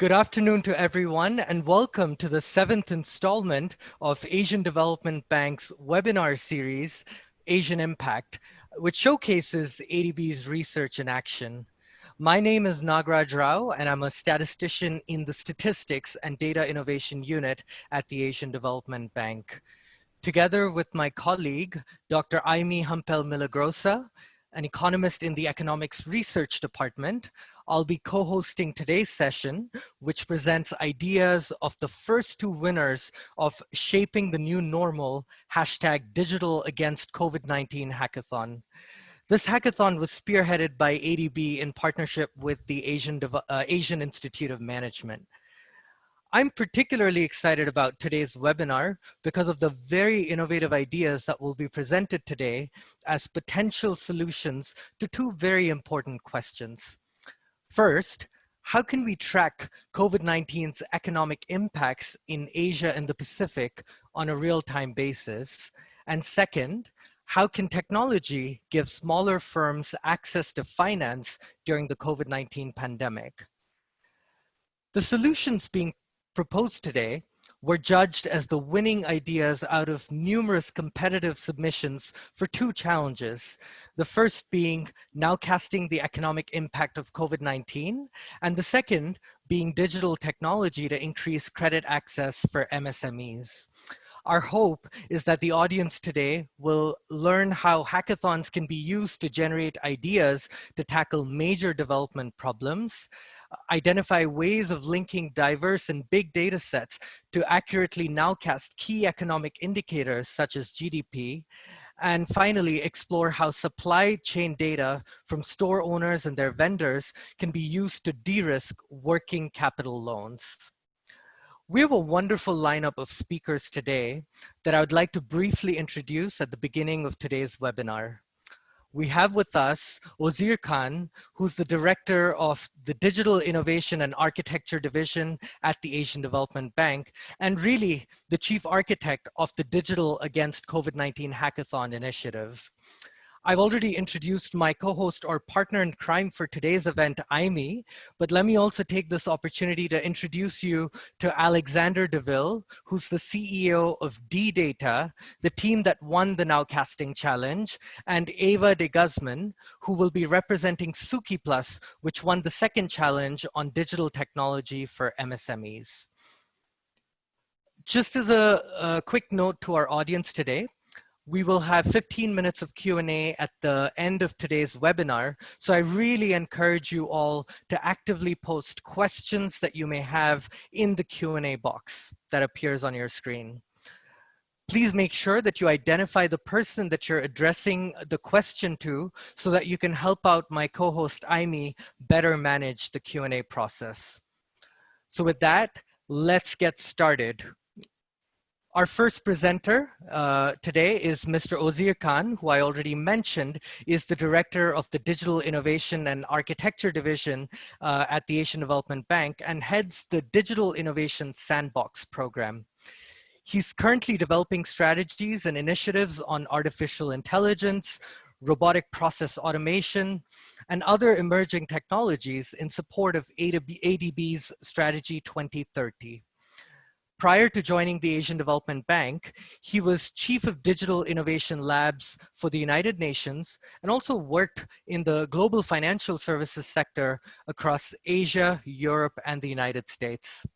Good afternoon to everyone, and welcome to the 7th installment of Asian Development Bank's webinar series, Asian Impact, which showcases ADB's research in action. My name is Nagraj Rao, and I'm a statistician in the Statistics and Data Innovation Unit at the Asian Development Bank. Together with my colleague, Dr. Aimee Hampel Milagrosa, an economist in the Economics Research Department, I'll be co-hosting today's session, which presents ideas of the first two winners of Shaping the New Normal, #Digital Against COVID-19 Hackathon. This hackathon was spearheaded by ADB in partnership with the Asian Institute of Management. I'm particularly excited about today's webinar because of the very innovative ideas that will be presented today as potential solutions to two very important questions. First, how can we track COVID-19's economic impacts in Asia and the Pacific on a real-time basis? And second, how can technology give smaller firms access to finance during the COVID-19 pandemic? The solutions being proposed today were judged as the winning ideas out of numerous competitive submissions for two challenges. The first being nowcasting the economic impact of COVID-19, and the second being digital technology to increase credit access for MSMEs. Our hope is that the audience today will learn how hackathons can be used to generate ideas to tackle major development problems, identify ways of linking diverse and big data sets to accurately nowcast key economic indicators such as GDP, and finally explore how supply chain data from store owners and their vendors can be used to de-risk working capital loans. We have a wonderful lineup of speakers today that I would like to briefly introduce at the beginning of today's webinar. We have with us Ozir Khan, who's the Director of the Digital Innovation and Architecture Division at the Asian Development Bank, and really the Chief Architect of the Digital Against COVID-19 Hackathon initiative. I've already introduced my co-host or partner in crime for today's event, Aimee, but let me also take this opportunity to introduce you to Alexander DeVille, who's the CEO of D-Data, the team that won the Nowcasting Challenge, and Ava de Guzman, who will be representing Suki Plus, which won the second challenge on digital technology for MSMEs. Just as a quick note to our audience today, we will have 15 minutes of Q&A at the end of today's webinar. So I really encourage you all to actively post questions that you may have in the Q&A box that appears on your screen. Please make sure that you identify the person that you're addressing the question to so that you can help out my co-host Aimee better manage the Q&A process. So with that, let's get started. Our first presenter today is Mr. Ozir Khan, who I already mentioned is the Director of the Digital Innovation and Architecture Division at the Asian Development Bank and heads the Digital Innovation Sandbox program. He's currently developing strategies and initiatives on artificial intelligence, robotic process automation, and other emerging technologies in support of ADB's Strategy 2030. Prior to joining the Asian Development Bank, he was Chief of Digital Innovation Labs for the United Nations and also worked in the global financial services sector across Asia, Europe, and the United States.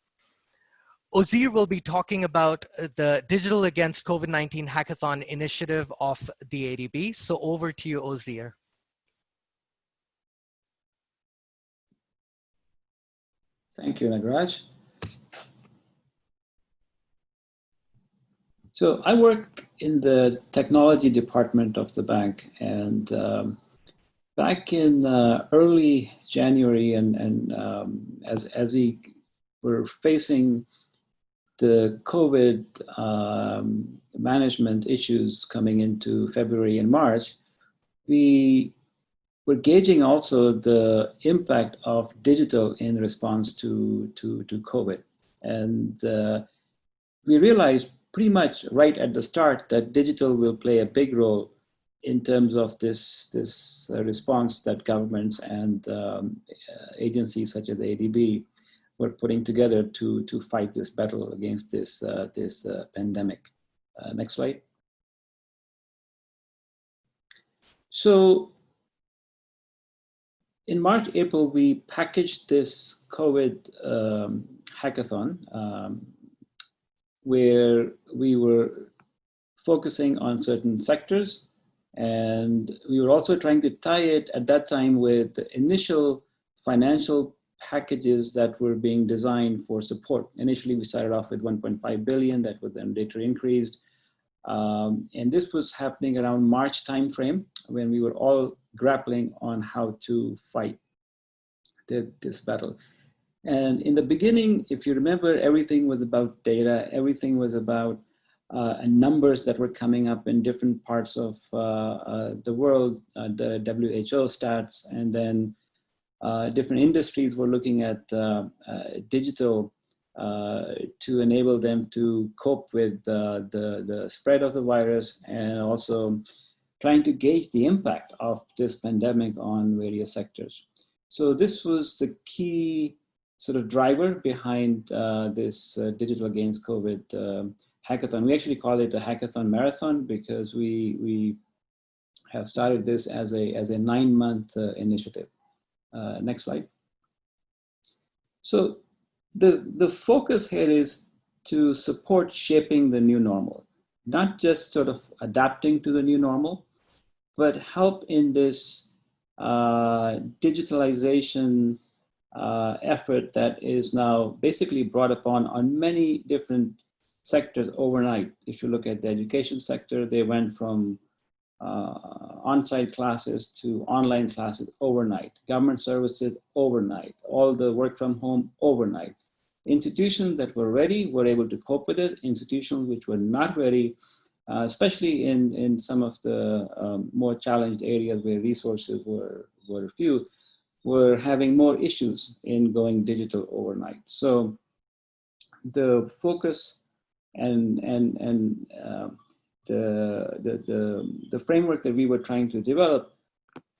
Ozir will be talking about the Digital Against COVID-19 Hackathon initiative of the ADB. So over to you, Ozir. Thank you, Nagraj. So I work in the technology department of the bank, and back in early January, as we were facing the COVID management issues coming into February and March, we were gauging also the impact of digital in response to COVID, and we realized pretty much right at the start that digital will play a big role in terms of this response that governments and agencies such as ADB we're putting together to fight this battle against this pandemic. Next slide. So in March, April, we packaged this COVID hackathon where we were focusing on certain sectors, and we were also trying to tie it at that time with the initial financial packages that were being designed for support. Initially, we started off with 1.5 billion, that was then later increased. And this was happening around March timeframe when we were all grappling on how to fight this battle. And in the beginning, if you remember, everything was about data, everything was about numbers that were coming up in different parts of the world, the WHO stats, and then different industries were looking at digital to enable them to cope with the spread of the virus, and also trying to gauge the impact of this pandemic on various sectors. So this was the key sort of driver behind this Digital Against COVID hackathon. We actually call it a hackathon marathon because we have started this as a 9-month initiative. Next slide. So the focus here is to support shaping the new normal, not just sort of adapting to the new normal, but help in this digitalization effort that is now basically brought upon on many different sectors overnight. If you look at the education sector, they went from on-site classes to online classes overnight. Government services overnight. All the work from home overnight. Institutions that were ready were able to cope with it. Institutions which were not ready, especially in some of the more challenged areas where resources were few, were having more issues in going digital overnight. So the focus and the framework that we were trying to develop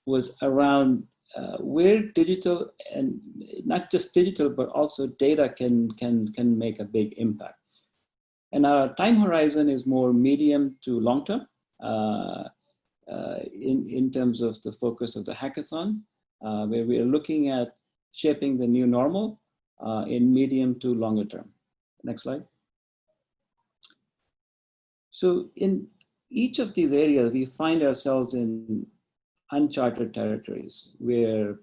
was around where digital, and not just digital, but also data can make a big impact. And our time horizon is more medium to long term in terms of the focus of the hackathon, where we are looking at shaping the new normal in medium to longer term. Next slide. So in each of these areas, we find ourselves in uncharted territories where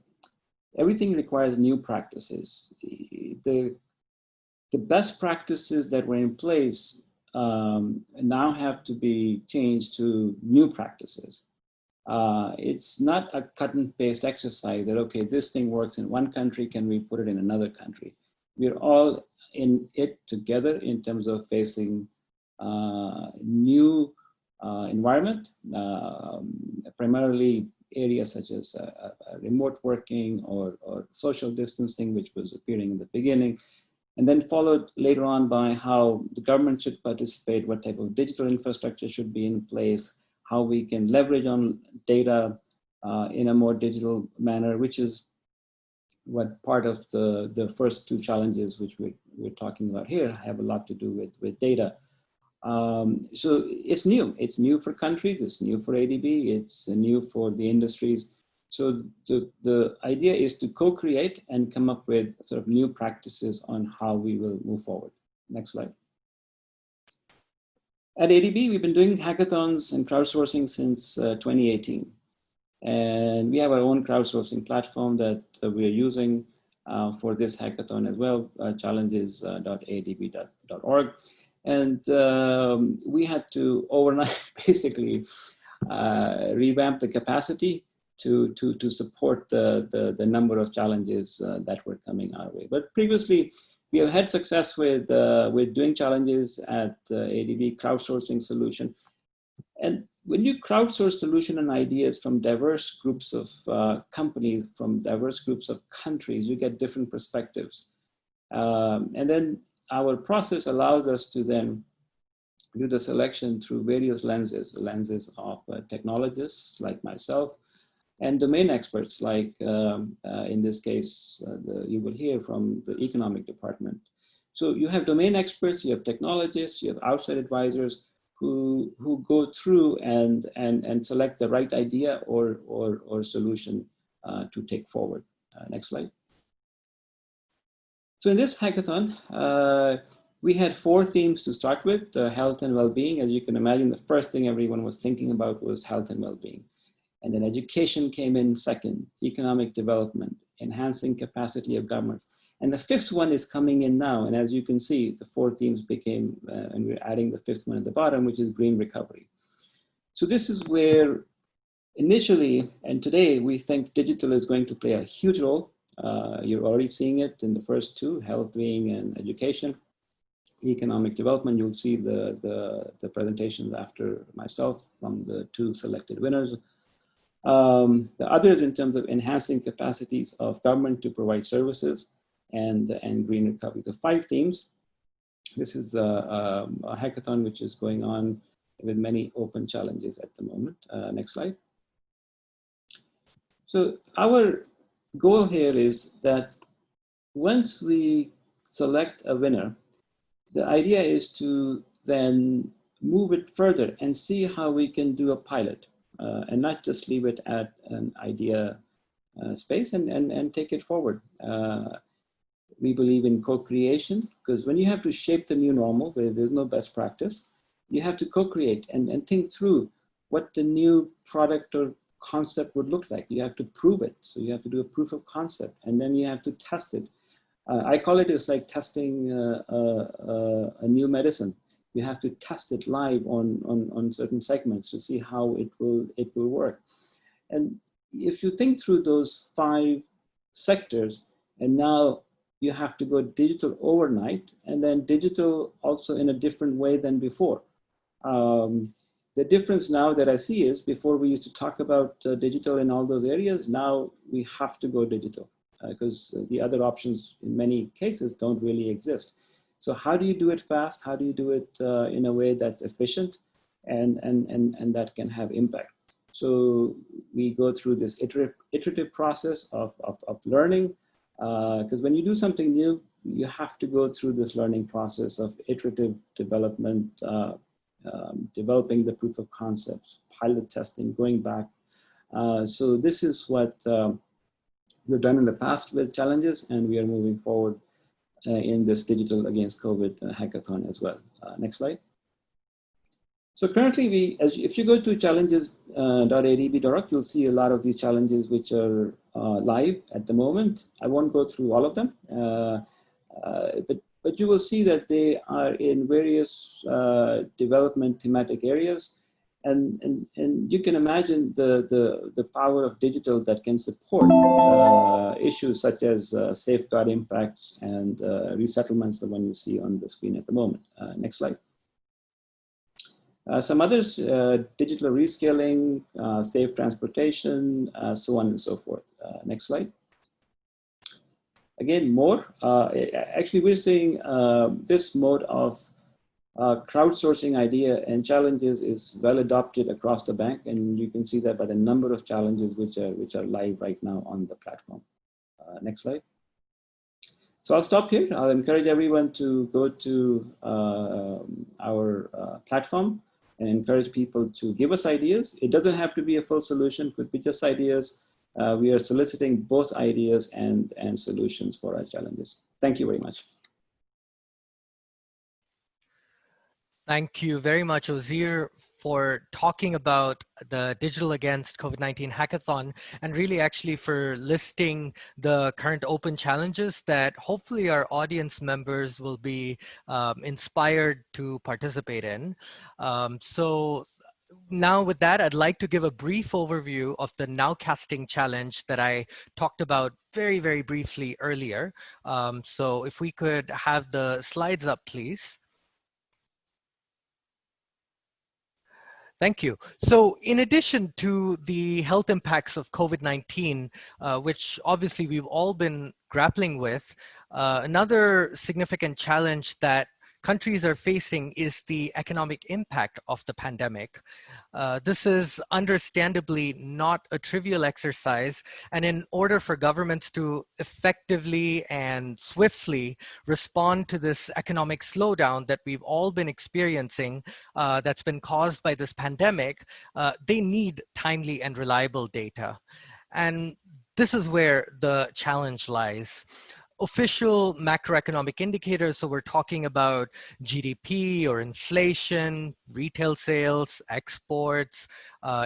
everything requires new practices. The best practices that were in place now have to be changed to new practices. It's not a cut and paste exercise that, okay, this thing works in one country, can we put it in another country? We're all in it together in terms of facing new environment, primarily areas such as remote working or social distancing, which was appearing in the beginning, and then followed later on by how the government should participate, what type of digital infrastructure should be in place, how we can leverage on data in a more digital manner, which is what part of the first two challenges which we're talking about here have a lot to do with data. So it's new for countries, it's new for ADB, it's new for the industries. So the idea is to co-create and come up with sort of new practices on how we will move forward. Next slide. At ADB, we've been doing hackathons and crowdsourcing since 2018. And we have our own crowdsourcing platform that we are using for this hackathon as well, challenges.adb.org. And we had to overnight basically revamp the capacity to support the number of challenges that were coming our way. But previously, we have had success with doing challenges at ADB crowdsourcing solution. And when you crowdsource solution and ideas from diverse groups of companies, from diverse groups of countries, you get different perspectives. And then our process allows us to then do the selection through various lenses of technologists like myself, and domain experts like, in this case, you will hear from the economic department. So you have domain experts, you have technologists, you have outside advisors who go through and select the right idea or solution to take forward. Next slide. So in this hackathon, we had 4 themes to start with: health and well-being. As you can imagine, the first thing everyone was thinking about was health and well-being. And then education came in second, economic development, enhancing capacity of governments. And the 5th one is coming in now. And as you can see, the 4 themes became, and we're adding the 5th one at the bottom, which is green recovery. So this is where initially, and today, we think digital is going to play a huge role. You're already seeing it in the first 2, health being and education. Economic development, you'll see the presentations after myself from the 2 selected winners. The others in terms of enhancing capacities of government to provide services and green recovery. The 5 themes. This is a hackathon which is going on with many open challenges at the moment. Next slide. So our goal here is that once we select a winner, the idea is to then move it further and see how we can do a pilot. And not just leave it at an idea space and take it forward. We believe in co-creation, because when you have to shape the new normal, where there's no best practice, you have to co-create and think through what the new product or concept would look like. You have to prove it. So you have to do a proof of concept, and then you have to test it. I call it as like testing a new medicine. You have to test it live on certain segments to see how it will work. And if you think through those 5 sectors, and now you have to go digital overnight, and then digital also in a different way than before. The difference now that I see is, before we used to talk about digital in all those areas, now we have to go digital because the other options in many cases don't really exist. So how do you do it fast? How do you do it in a way that's efficient and that can have impact? So we go through this iterative process of learning, because when you do something new, you have to go through this learning process of iterative development, developing the proof of concepts, pilot testing, going back. So this is what we've done in the past with challenges, and we are moving forward in this Digital Against COVID hackathon as well. Next slide. So currently, if you go to challenges.adb.org, you'll see a lot of these challenges which are live at the moment. I won't go through all of them, but you will see that they are in various development thematic areas. And you can imagine the power of digital that can support issues such as safeguard impacts and resettlements, the one you see on the screen at the moment. Next slide. Some others, digital rescaling, safe transportation, so on and so forth. Next slide. Again, more. Actually, we're seeing this mode of crowdsourcing idea and challenges is well adopted across the bank, and you can see that by the number of challenges which are live right now on the platform. Next slide. So I'll stop here. I'll encourage everyone to go to our platform and encourage people to give us ideas. It doesn't have to be a full solution, could be just ideas. We are soliciting both ideas and solutions for our challenges. Thank you very much. Thank you very much, Ozir, for talking about the Digital Against COVID-19 Hackathon, and really actually for listing the current open challenges that hopefully our audience members will be inspired to participate in. So now with that, I'd like to give a brief overview of the Nowcasting challenge that I talked about very, very briefly earlier. So if we could have the slides up, please. Thank you. So in addition to the health impacts of COVID-19, which obviously we've all been grappling with, another significant challenge that countries are facing is the economic impact of the pandemic. This is understandably not a trivial exercise, and in order for governments to effectively and swiftly respond to this economic slowdown that we've all been experiencing, that's been caused by this pandemic, they need timely and reliable data. And this is where the challenge lies. Official macroeconomic indicators, so we're talking about GDP or inflation, retail sales, exports,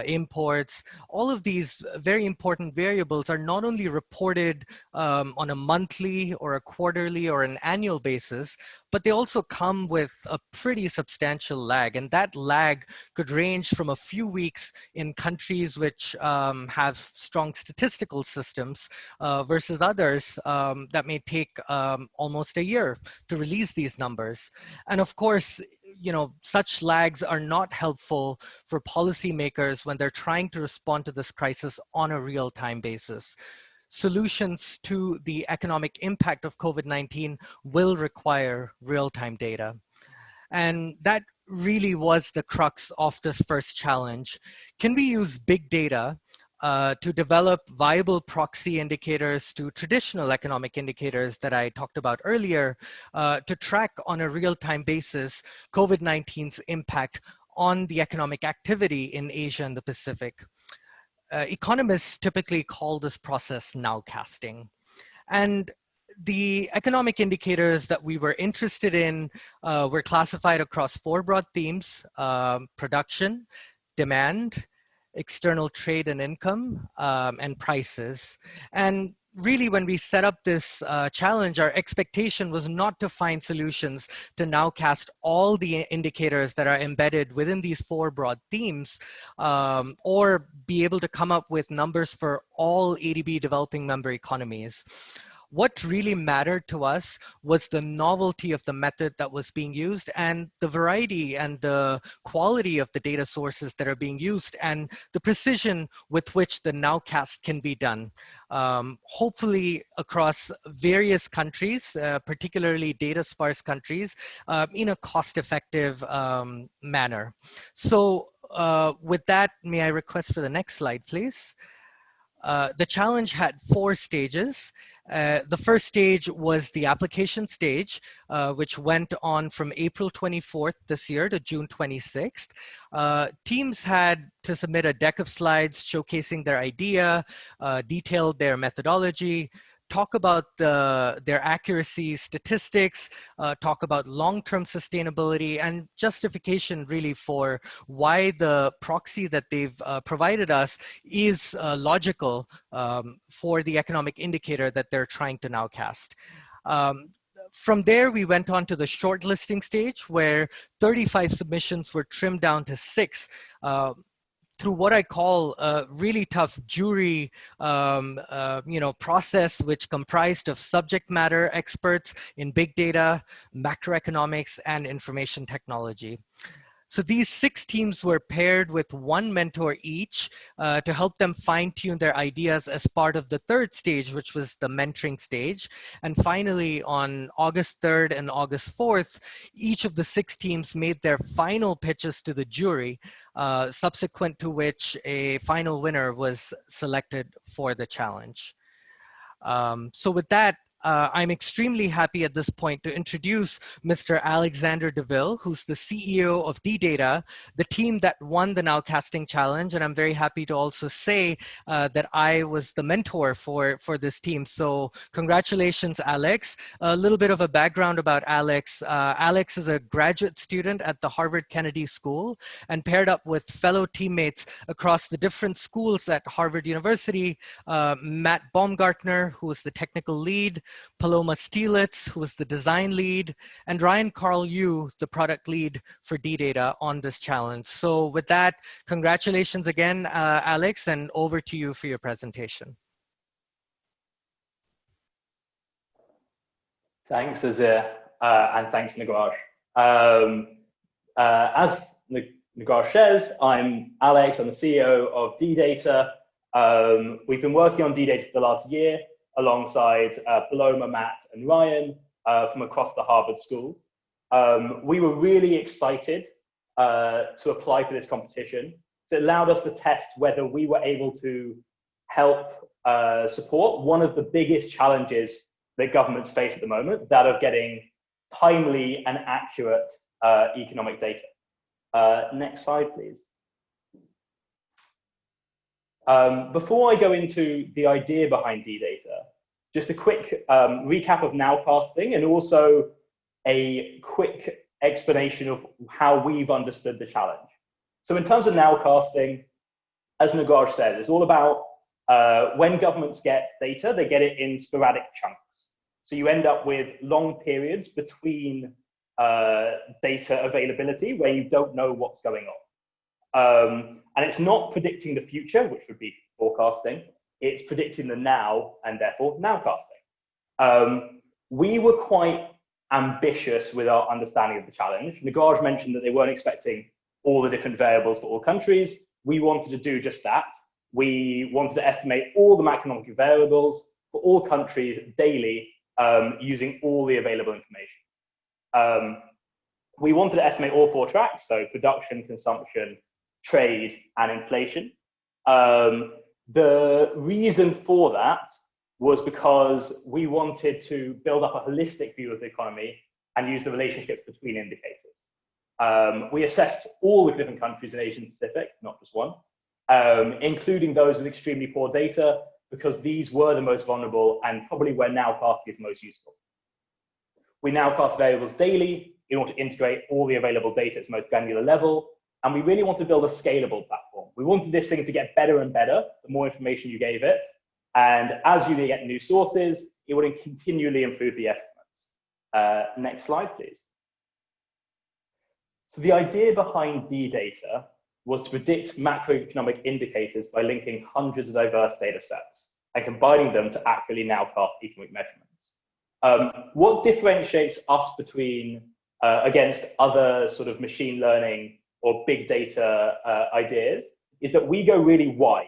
imports, all of these very important variables are not only reported on a monthly or a quarterly or an annual basis, but they also come with a pretty substantial lag. And that lag could range from a few weeks in countries which have strong statistical systems versus others that may take almost a year to release these numbers. And of course, such lags are not helpful for policymakers when they're trying to respond to this crisis on a real-time basis. Solutions to the economic impact of COVID-19 will require real-time data. And that really was the crux of this first challenge. Can we use big data to develop viable proxy indicators to traditional economic indicators that I talked about earlier to track on a real-time basis COVID-19's impact on the economic activity in Asia and the Pacific? Economists typically call this process nowcasting. And the economic indicators that we were interested in were classified across four broad themes: production, demand, external trade and income, and prices. And really, when we set up this challenge, our expectation was not to find solutions to nowcast all the indicators that are embedded within these four broad themes, or be able to come up with numbers for all ADB developing member economies. What really mattered to us was the novelty of the method that was being used and the variety and the quality of the data sources that are being used and the precision with which the nowcast can be done. Hopefully across various countries, particularly data sparse countries, in a cost-effective manner. So with that, may I request for the next slide, please? The challenge had four stages. The first stage was the application stage, which went on from April 24th this year to June 26th. Teams had to submit a deck of slides showcasing their idea, detailed their methodology, talk about their accuracy statistics, talk about long-term sustainability and justification really for why the proxy that they've provided us is logical for the economic indicator that they're trying to nowcast. From there, we went on to the shortlisting stage where 35 submissions were trimmed down to 6. Through what I call a really tough jury process, which comprised of subject matter experts in big data, macroeconomics, and information technology. So these 6 teams were paired with one mentor each to help them fine-tune their ideas as part of the third stage, which was the mentoring stage. And finally, on August 3rd and August 4th, each of the 6 teams made their final pitches to the jury, subsequent to which a final winner was selected for the challenge. So with that, I'm extremely happy at this point to introduce Mr. Alexander DeVille, who's the CEO of DData, the team that won the Nowcasting Challenge. And I'm very happy to also say that I was the mentor for this team. So congratulations, Alex. A little bit of a background about Alex. Alex is a graduate student at the Harvard Kennedy School and paired up with fellow teammates across the different schools at Harvard University, Matt Baumgartner, who was the technical lead, Paloma Stielitz, who was the design lead, and Ryan Carl Yu, the product lead for DData on this challenge. So with that, congratulations again, Alex, and over to you for your presentation. Thanks, Azir, and thanks, Nagarsh. As Nagarsh says, I'm Alex, I'm the CEO of DData. We've been working on DData for the last year, alongside Paloma, Matt, and Ryan from across the Harvard School. We were really excited to apply for this competition. So it allowed us to test whether we were able to help support one of the biggest challenges that governments face at the moment, that of getting timely and accurate economic data. Next slide, please. Before I go into the idea behind D-Data, just a quick recap of nowcasting and also a quick explanation of how we've understood the challenge. So in terms of nowcasting, as Nagaj said, it's all about when governments get data, they get it in sporadic chunks. So you end up with long periods between data availability where you don't know what's going on. And it's not predicting the future, which would be forecasting. It's predicting the now and therefore nowcasting. We were quite ambitious with our understanding of the challenge. Nagaj mentioned that they weren't expecting all the different variables for all countries. We wanted to do just that. We wanted to estimate all the macroeconomic variables for all countries daily using all the available information. We wanted to estimate all 4 tracks, so production, consumption, trade, and inflation. The reason for that was because we wanted to build up a holistic view of the economy and use the relationships between indicators. We assessed all the different countries in Asia Pacific, not just one, including those with extremely poor data, because these were the most vulnerable and probably where nowcasting is most useful. We nowcast variables daily in order to integrate all the available data at its most granular level. And we really want to build a scalable platform. We wanted this thing to get better and better the more information you gave it. And as you get new sources, it would continually improve the estimates. Next slide, please. So the idea behind D-Data was to predict macroeconomic indicators by linking hundreds of diverse data sets and combining them to accurately nowcast economic measurements. What differentiates us between against other sort of machine learning or big data ideas is that we go really wide.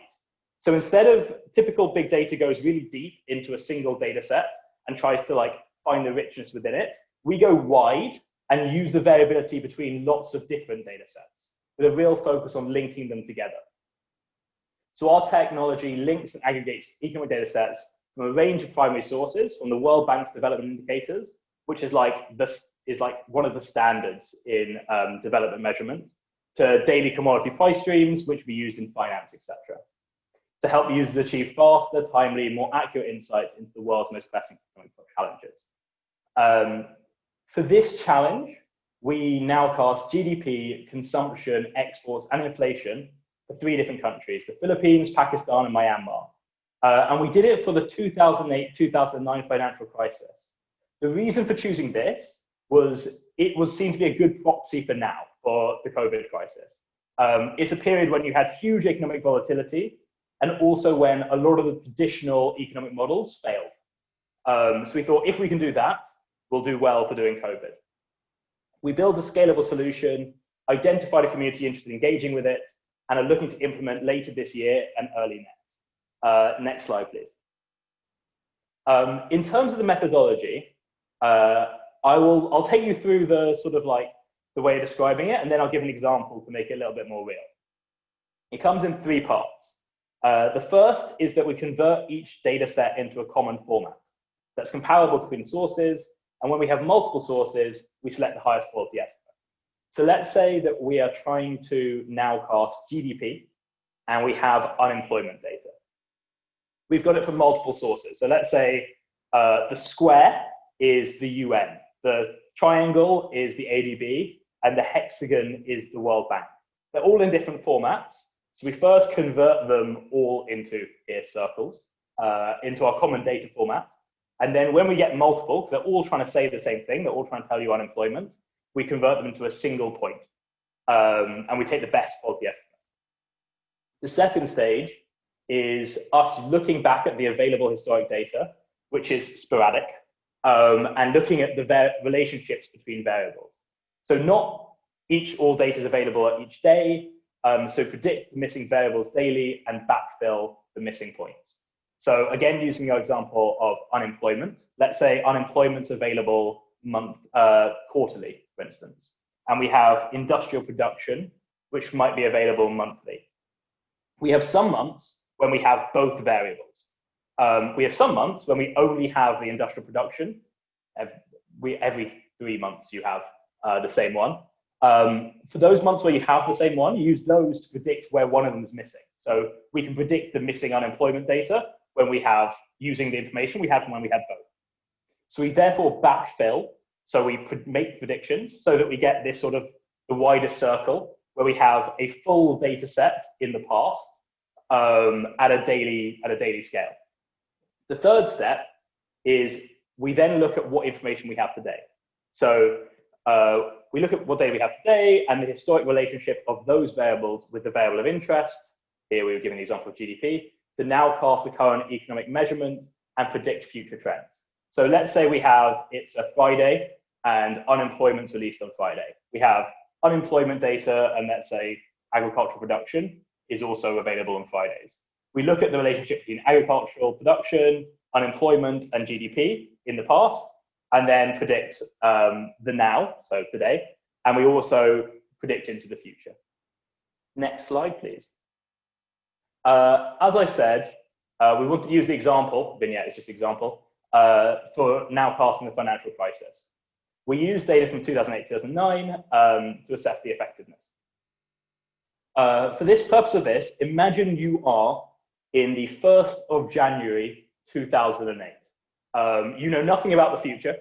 So instead of typical big data goes really deep into a single data set and tries to like find the richness within it, we go wide and use the variability between lots of different data sets with a real focus on linking them together. So our technology links and aggregates economic data sets from a range of primary sources, from the World Bank's development indicators, which is like one of the standards in development measurement, to daily commodity price streams, which we used in finance, etc., to help users achieve faster, timely, more accurate insights into the world's most pressing economic challenges. For this challenge, we nowcast GDP, consumption, exports, and inflation for 3 different countries: the Philippines, Pakistan, and Myanmar. And we did it for the 2008-2009 financial crisis. The reason for choosing this was it was seen to be a good proxy for now, for the COVID crisis. It's a period when you had huge economic volatility and also when a lot of the traditional economic models failed. So we thought if we can do that, we'll do well for doing COVID. We built a scalable solution, identified a community interested in engaging with it, and are looking to implement later this year and early next. Next slide, please. In terms of the methodology, I'll take you through the sort of like the way of describing it, and then I'll give an example to make it a little bit more real. It comes in 3 parts. The first is that we convert each data set into a common format that's comparable between sources, and when we have multiple sources, we select the highest quality estimate. So let's say that we are trying to nowcast GDP, and we have unemployment data. We've got it from multiple sources. So let's say the square is the UN, the triangle is the ADB, and the hexagon is the World Bank. They're all in different formats. So we first convert them all into circles, into our common data format. And then when we get multiple, because they're all trying to say the same thing, they're all trying to tell you unemployment, we convert them into a single point. And we take the best quality estimate. The second stage is us looking back at the available historic data, which is sporadic, and looking at the relationships between variables. So not all data is available at each day, so predict the missing variables daily and backfill the missing points. So again, using our example of unemployment, let's say unemployment's available quarterly, for instance. And we have industrial production, which might be available monthly. We have some months when we have both variables. We have some months when we only have the industrial production. Every 3 months you have the same one. For those months where you have the same one, you use those to predict where one of them is missing. So we can predict the missing unemployment data when we have, using the information we had from when we had both. So we therefore backfill, so we make predictions so that we get this sort of the wider circle where we have a full data set in the past at a daily scale. The third step is we then look at what information we have today. So we look at what data we have today and the historic relationship of those variables with the variable of interest. Here we were given the example of GDP, to now cast the current economic measurement and predict future trends. So let's say it's a Friday and unemployment's released on Friday. We have unemployment data, and let's say agricultural production is also available on Fridays. We look at the relationship between agricultural production, unemployment, and GDP in the past, and then predict the now, so today, and we also predict into the future. Next slide, please. As I said, we want to use the example, vignette is just example, for nowcasting the financial crisis. We use data from 2008-2009 to assess the effectiveness. For this purpose of this, imagine you are in the 1st of January 2008. You know nothing about the future,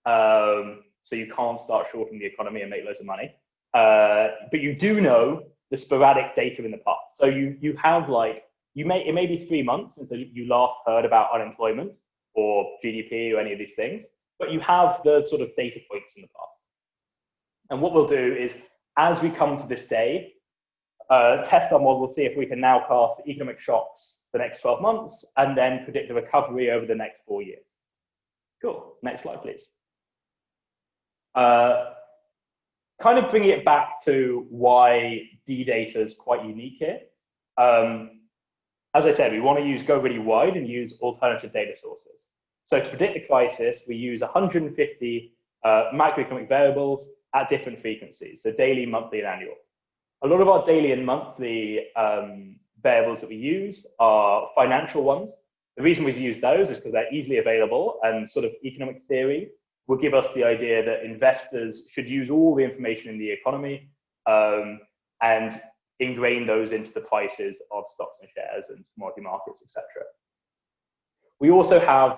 so you can't start shorting the economy and make loads of money. But you do know the sporadic data in the past. So you have it may be 3 months since you last heard about unemployment or GDP or any of these things, but you have the sort of data points in the past. And what we'll do is, as we come to this day, test our model, see if we can now cast economic shocks the next 12 months and then predict the recovery over the next 4 years. Cool. Next slide, please. Kind of bringing it back to why D data is quite unique here. As I said, we want to go really wide and use alternative data sources. So to predict the crisis, we use 150 macroeconomic variables at different frequencies, so daily, monthly, and annual. A lot of our daily and monthly variables that we use are financial ones. The reason we use those is because they're easily available, and sort of economic theory will give us the idea that investors should use all the information in the economy and ingrain those into the prices of stocks and shares and commodity markets, etc. We also have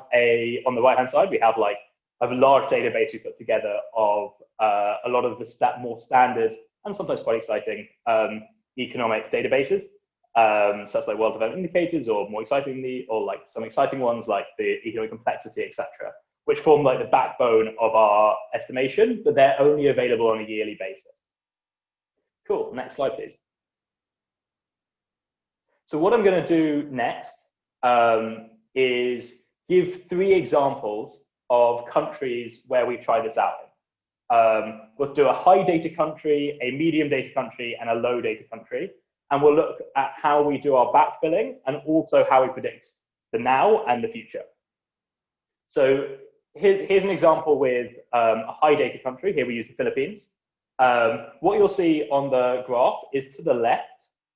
on the right-hand side, we have a large database we put together of a lot of the more standard and sometimes quite exciting economic databases. So that's like world development indicators, or more excitingly, or some exciting ones like the economic complexity, etc., which form the backbone of our estimation, but they're only available on a yearly basis. Cool, next slide, please. So what I'm going to do next is give 3 examples of countries where we've tried this out. We'll do a high data country, a medium data country, and a low data country. And we'll look at how we do our backfilling and also how we predict the now and the future. So here's an example with a high data country. Here we use the Philippines. What you'll see on the graph is to the left,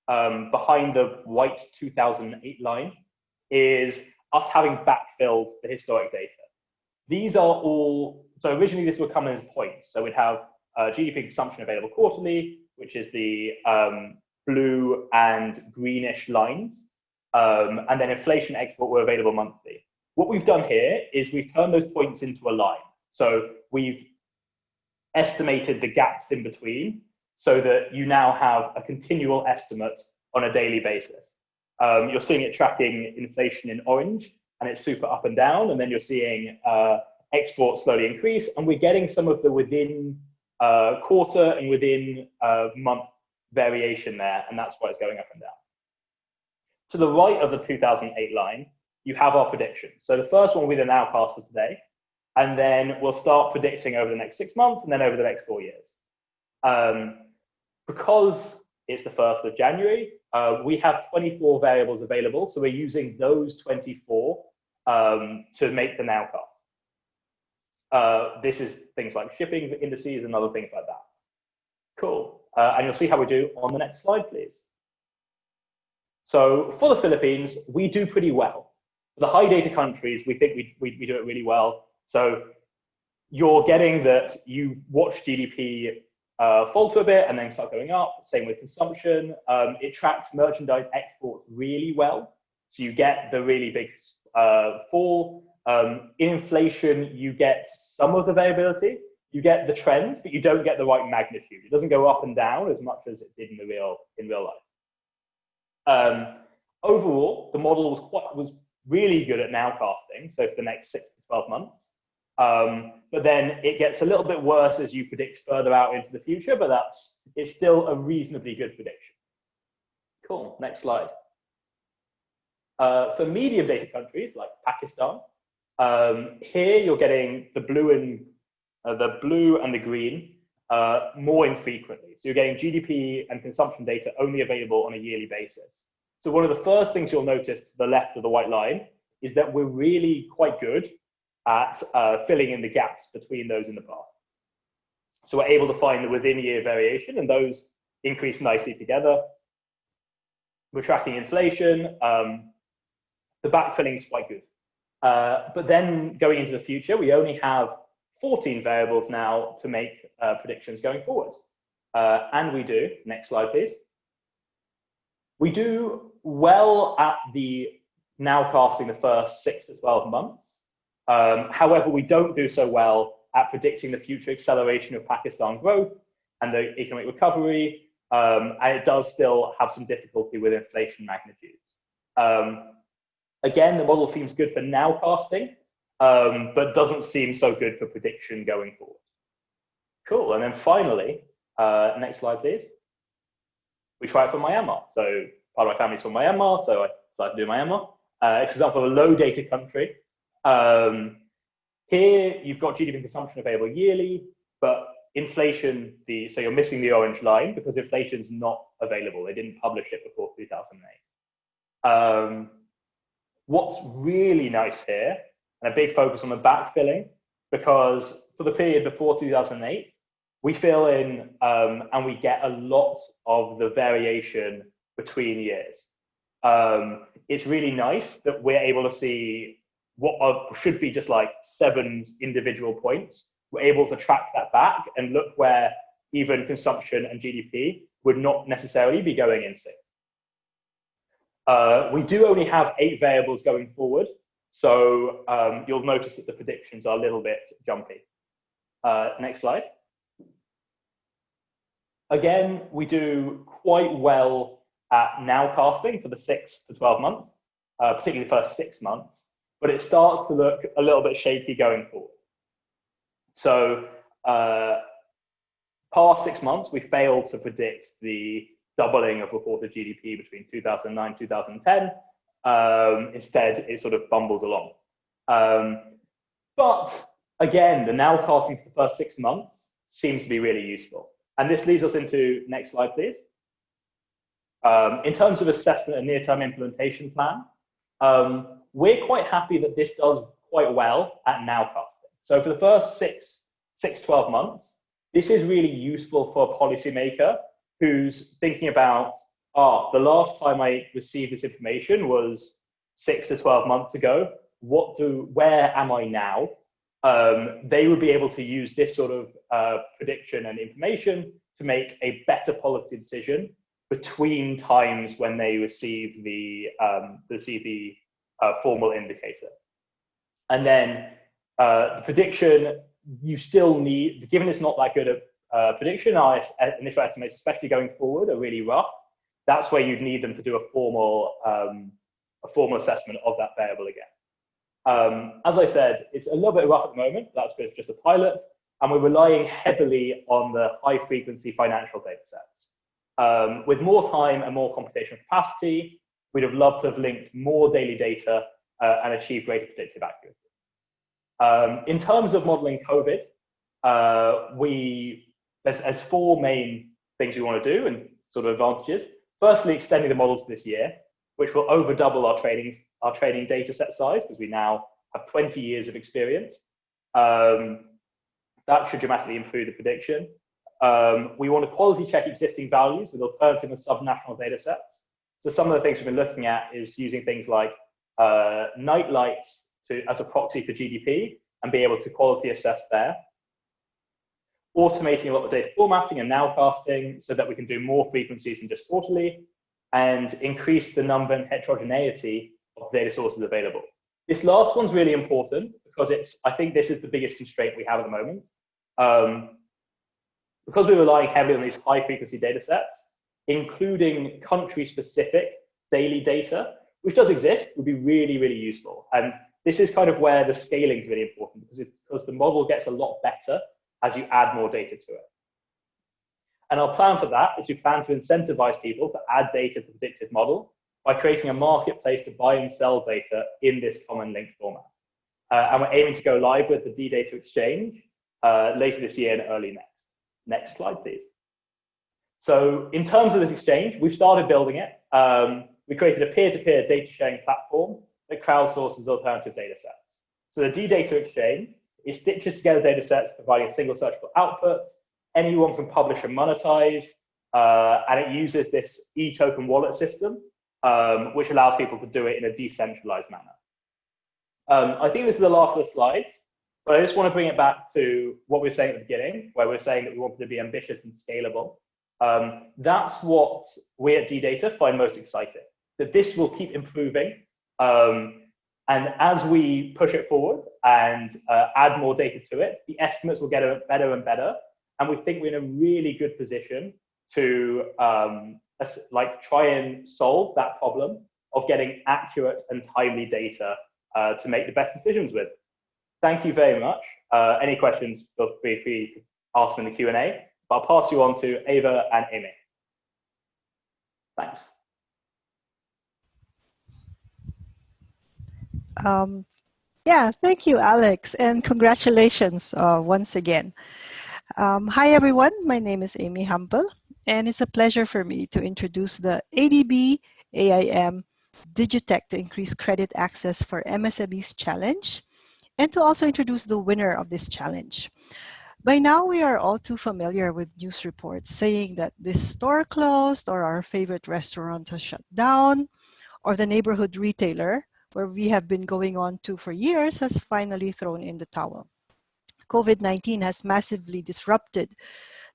behind the white 2008 line, is us having backfilled the historic data. These are all, so originally this would come in as points. So we'd have GDP consumption available quarterly, which is the blue and greenish lines, and then inflation export were available monthly. What we've done here is we've turned those points into a line. So we've estimated the gaps in between so that you now have a continual estimate on a daily basis. You're seeing it tracking inflation in orange, and it's super up and down, and then you're seeing exports slowly increase, and we're getting some of the within quarter and within month variation there, and that's why it's going up and down. To the right of the 2008 line, you have our predictions. So the first one will be the nowcast for today, and then we'll start predicting over the next 6 months and then over the next 4 years. Because it's the 1st of January, we have 24 variables available, so we're using those 24 to make the nowcast. This is things like shipping indices and other things like that. Cool. And you'll see how we do on the next slide, please. So for the Philippines, we do pretty well. For the high data countries, we think we do it really well. So you're getting that you watch GDP falter a bit and then start going up. Same with consumption. It tracks merchandise exports really well. So you get the really big fall. In inflation, you get some of the variability. You get the trend, but you don't get the right magnitude. It doesn't go up and down as much as it did in real life. Overall, the model was really good at nowcasting, so for the next 6 to 12 months. But then it gets a little bit worse as you predict further out into the future, but it's still a reasonably good prediction. Cool, next slide. For medium data countries like Pakistan, here you're getting the blue and the green more infrequently. So you're getting GDP and consumption data only available on a yearly basis. So one of the first things you'll notice to the left of the white line is that we're really quite good at filling in the gaps between those in the past. So we're able to find the within year variation, and those increase nicely together. We're tracking inflation. The backfilling is quite good. But then going into the future, we only have 14 variables now to make predictions going forward. And we do, next slide please. We do well at the nowcasting the first 6 to 12 months. However, we don't do so well at predicting the future acceleration of Pakistan growth and the economic recovery. And it does still have some difficulty with inflation magnitudes. Again, the model seems good for nowcasting, but doesn't seem so good for prediction going forward. Cool, and then finally, next slide, please. We try it for Myanmar. So part of my family's from Myanmar, so I decided to do Myanmar. It's an example of a low data country. Here, you've got GDP consumption available yearly, but inflation, so you're missing the orange line because inflation's not available. They didn't publish it before 2008. What's really nice here, and a big focus on the backfilling, because for the period before 2008, we fill in and we get a lot of the variation between years. It's really nice that we're able to see what should be just like 7 individual points. We're able to track that back and look where even consumption and GDP would not necessarily be going in sync. We do only have 8 variables going forward, so you'll notice that the predictions are a little bit jumpy. Next slide. Again, we do quite well at nowcasting for the 6 to 12 months, particularly the first 6 months, but it starts to look a little bit shaky going forward. So past 6 months, we failed to predict the doubling of reported GDP between 2009 and 2010. Instead, it sort of bumbles along. But again, the nowcasting for the first 6 months seems to be really useful. And this leads us into, next slide, please. In terms of assessment and near-term implementation plan, we're quite happy that this does quite well at nowcasting. So for the first 12 months, this is really useful for a policymaker who's thinking about, the last time I received this information was 6 to 12 months ago. Where am I now? They would be able to use this sort of prediction and information to make a better policy decision between times when they receive the formal indicator. And then the prediction, you still need, given it's not that good a prediction, our initial estimates, especially going forward, are really rough. That's where you'd need them to do a formal assessment of that variable again. As I said, it's a little bit rough at the moment. That's just a pilot, and we're relying heavily on the high-frequency financial data sets. With more time and more computational capacity, we'd have loved to have linked more daily data and achieved greater predictive accuracy. In terms of modeling COVID, there's 4 main things we want to do and sort of advantages. Firstly, extending the model to this year, which will over double our training data set size, because we now have 20 years of experience. That should dramatically improve the prediction. We want to quality check existing values with alternative and subnational data sets. So some of the things we've been looking at is using things like night lights as a proxy for GDP and be able to quality assess there. Automating a lot of data formatting and nowcasting so that we can do more frequencies than just quarterly, and increase the number and heterogeneity of data sources available. This last one's really important because I think this is the biggest constraint we have at the moment. Because we're relying heavily on these high frequency data sets, including country specific daily data, which does exist, would be really, really useful. And this is kind of where the scaling is really important because the model gets a lot better as you add more data to it. And our plan for that is we plan to incentivize people to add data to the predictive model by creating a marketplace to buy and sell data in this common linked format. And we're aiming to go live with the D-Data Exchange later this year and early next. Next slide, please. So in terms of this exchange, we've started building it. We created a peer-to-peer data sharing platform that crowdsources alternative data sets. So the D-Data Exchange, it stitches together data sets, providing a single searchable output. Anyone can publish and monetize, and it uses this e-token wallet system, which allows people to do it in a decentralized manner. I think this is the last of the slides, but I just want to bring it back to what we were saying at the beginning, where we're saying that we wanted to be ambitious and scalable. That's what we at D-Data find most exciting, that this will keep improving. And as we push it forward and add more data to it, the estimates will get better and better. And we think we're in a really good position to try and solve that problem of getting accurate and timely data to make the best decisions with. Thank you very much. Any questions, feel free to ask them in the Q&A. But I'll pass you on to Ava and Amy. Thanks. Yeah, thank you, Alex, and congratulations once again. Hi, everyone. My name is Amy Humble, and it's a pleasure for me to introduce the ADB AIM Digitech to Increase Credit Access for MSMEs Challenge, and to also introduce the winner of this challenge. By now, we are all too familiar with news reports saying that this store closed, or our favorite restaurant has shut down, or the neighborhood retailer where we have been going on to for years has finally thrown in the towel. COVID-19 has massively disrupted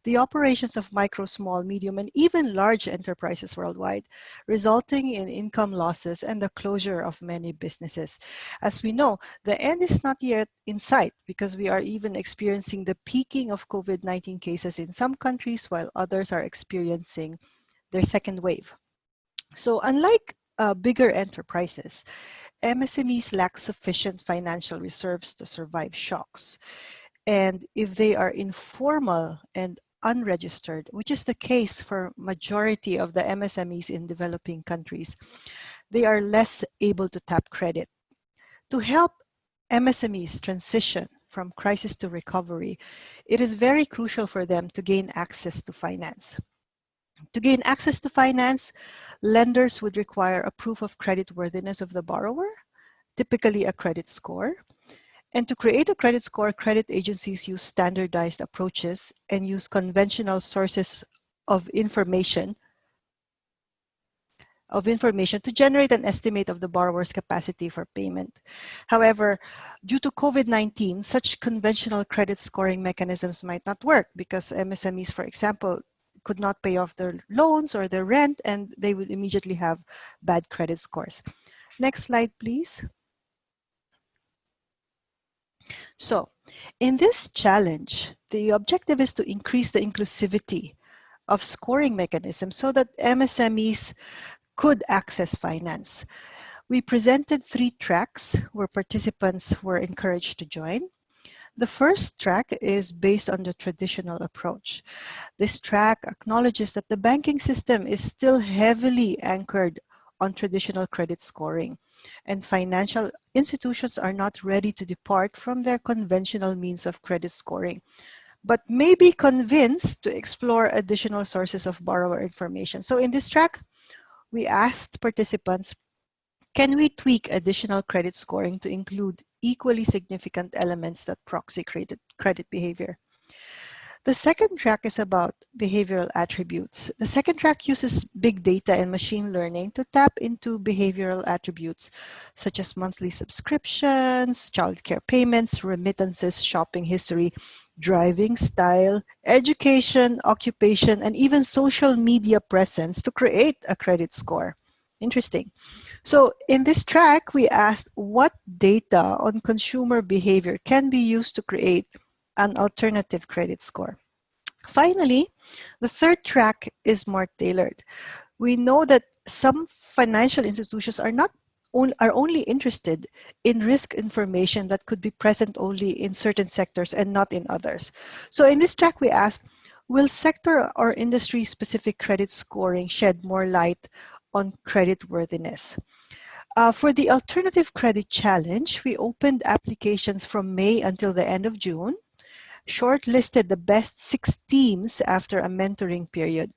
the operations of micro, small, medium, and even large enterprises worldwide, resulting in income losses and the closure of many businesses. As we know, the end is not yet in sight because we are even experiencing the peaking of COVID-19 cases in some countries while others are experiencing their second wave. So unlike bigger enterprises, MSMEs lack sufficient financial reserves to survive shocks. And if they are informal and unregistered, which is the case for majority of the MSMEs in developing countries, they are less able to tap credit. To help MSMEs transition from crisis to recovery, it is very crucial for them to gain access to finance. To gain access to finance, lenders would require a proof of creditworthiness of the borrower, typically a credit score. And to create a credit score, credit agencies use standardized approaches and use conventional sources of information to generate an estimate of the borrower's capacity for payment. However, due to COVID-19, such conventional credit scoring mechanisms might not work because MSMEs, for example, could not pay off their loans or their rent, and they would immediately have bad credit scores. Next slide, please. So, in this challenge, the objective is to increase the inclusivity of scoring mechanisms so that MSMEs could access finance. We presented 3 tracks where participants were encouraged to join. The first track is based on the traditional approach. This track acknowledges that the banking system is still heavily anchored on traditional credit scoring, and financial institutions are not ready to depart from their conventional means of credit scoring, but may be convinced to explore additional sources of borrower information. So in this track, we asked participants, can we tweak additional credit scoring to include equally significant elements that proxy credit behavior. The second track is about behavioral attributes. The second track uses big data and machine learning to tap into behavioral attributes such as monthly subscriptions, childcare payments, remittances, shopping history, driving style, education, occupation, and even social media presence to create a credit score. Interesting. So in this track, we asked what data on consumer behavior can be used to create an alternative credit score. Finally, the third track is more tailored. We know that some financial institutions are only interested in risk information that could be present only in certain sectors and not in others. So in this track, we asked, will sector or industry-specific credit scoring shed more light on creditworthiness? For the Alternative Credit Challenge, we opened applications from May until the end of June, shortlisted the best 6 teams after a mentoring period.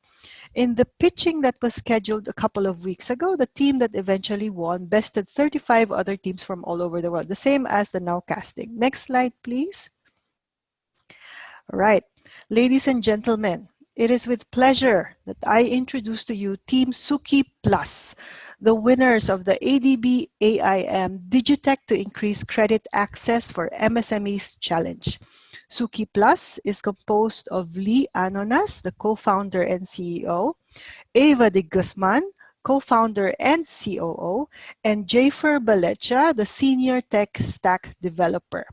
In the pitching that was scheduled a couple of weeks ago, the team that eventually won bested 35 other teams from all over the world, the same as the now casting. Next slide, please. All right, ladies and gentlemen, it is with pleasure that I introduce to you Team Suki Plus, the winners of the ADB AIM Digitech to Increase Credit Access for MSMEs Challenge. Suki Plus is composed of Lee Anonas, the co-founder and CEO, Eva de Guzman, co-founder and COO, and Jafer Balecha, the senior tech stack developer.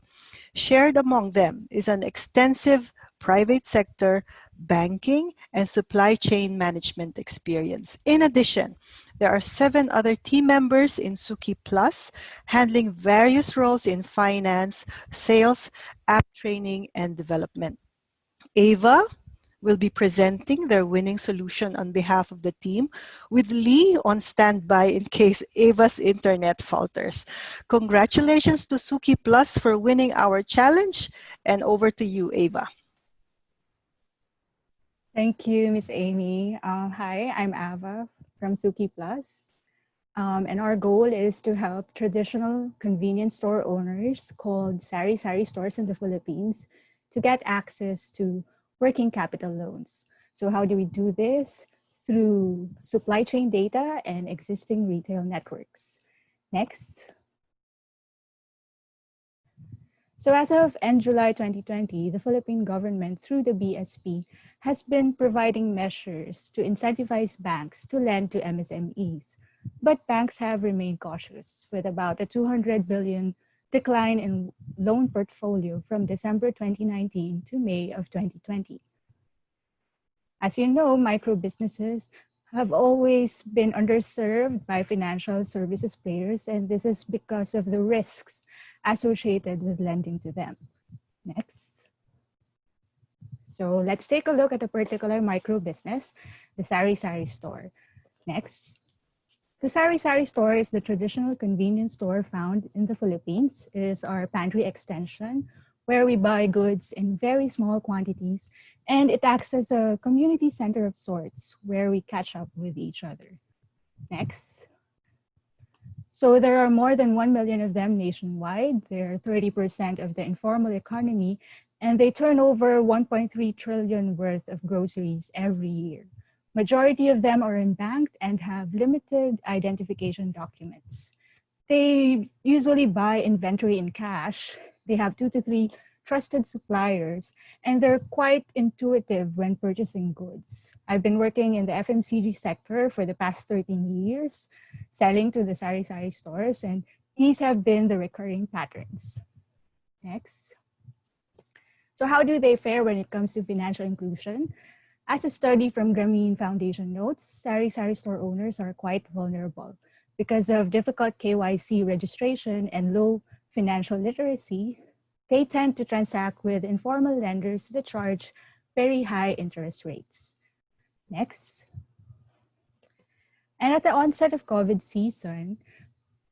Shared among them is an extensive private sector, banking, and supply chain management experience. In addition, there are 7 other team members in Suki Plus handling various roles in finance, sales, app training, and development. Ava will be presenting their winning solution on behalf of the team, with Lee on standby in case Ava's internet falters. Congratulations to Suki Plus for winning our challenge, and over to you, Ava. Thank you, Ms. Amy. Hi, I'm Ava from Suki Plus. And our goal is to help traditional convenience store owners called Sari-Sari stores in the Philippines to get access to working capital loans. So how do we do this? Through supply chain data and existing retail networks. Next. So as of end July 2020, the Philippine government through the BSP has been providing measures to incentivize banks to lend to MSMEs. But banks have remained cautious with about a 200 billion decline in loan portfolio from December 2019 to May of 2020. As you know, micro businesses have always been underserved by financial services players, and this is because of the risks associated with lending to them. Next. So let's take a look at a particular micro business, the Sari-Sari store. Next. The Sari-Sari store is the traditional convenience store found in the Philippines. It is our pantry extension where we buy goods in very small quantities, and it acts as a community center of sorts where we catch up with each other. Next. So there are more than 1 million of them nationwide. They're 30% of the informal economy, and they turn over 1.3 trillion worth of groceries every year. Majority of them are unbanked and have limited identification documents. They usually buy inventory in cash. They have 2 to 3 trusted suppliers, and they're quite intuitive when purchasing goods. I've been working in the FMCG sector for the past 13 years, selling to the Sari-Sari stores, and these have been the recurring patterns. Next. So how do they fare when it comes to financial inclusion? As a study from Grameen Foundation notes, Sari-Sari store owners are quite vulnerable. Because of difficult KYC registration and low financial literacy, they tend to transact with informal lenders that charge very high interest rates. Next. And at the onset of COVID season,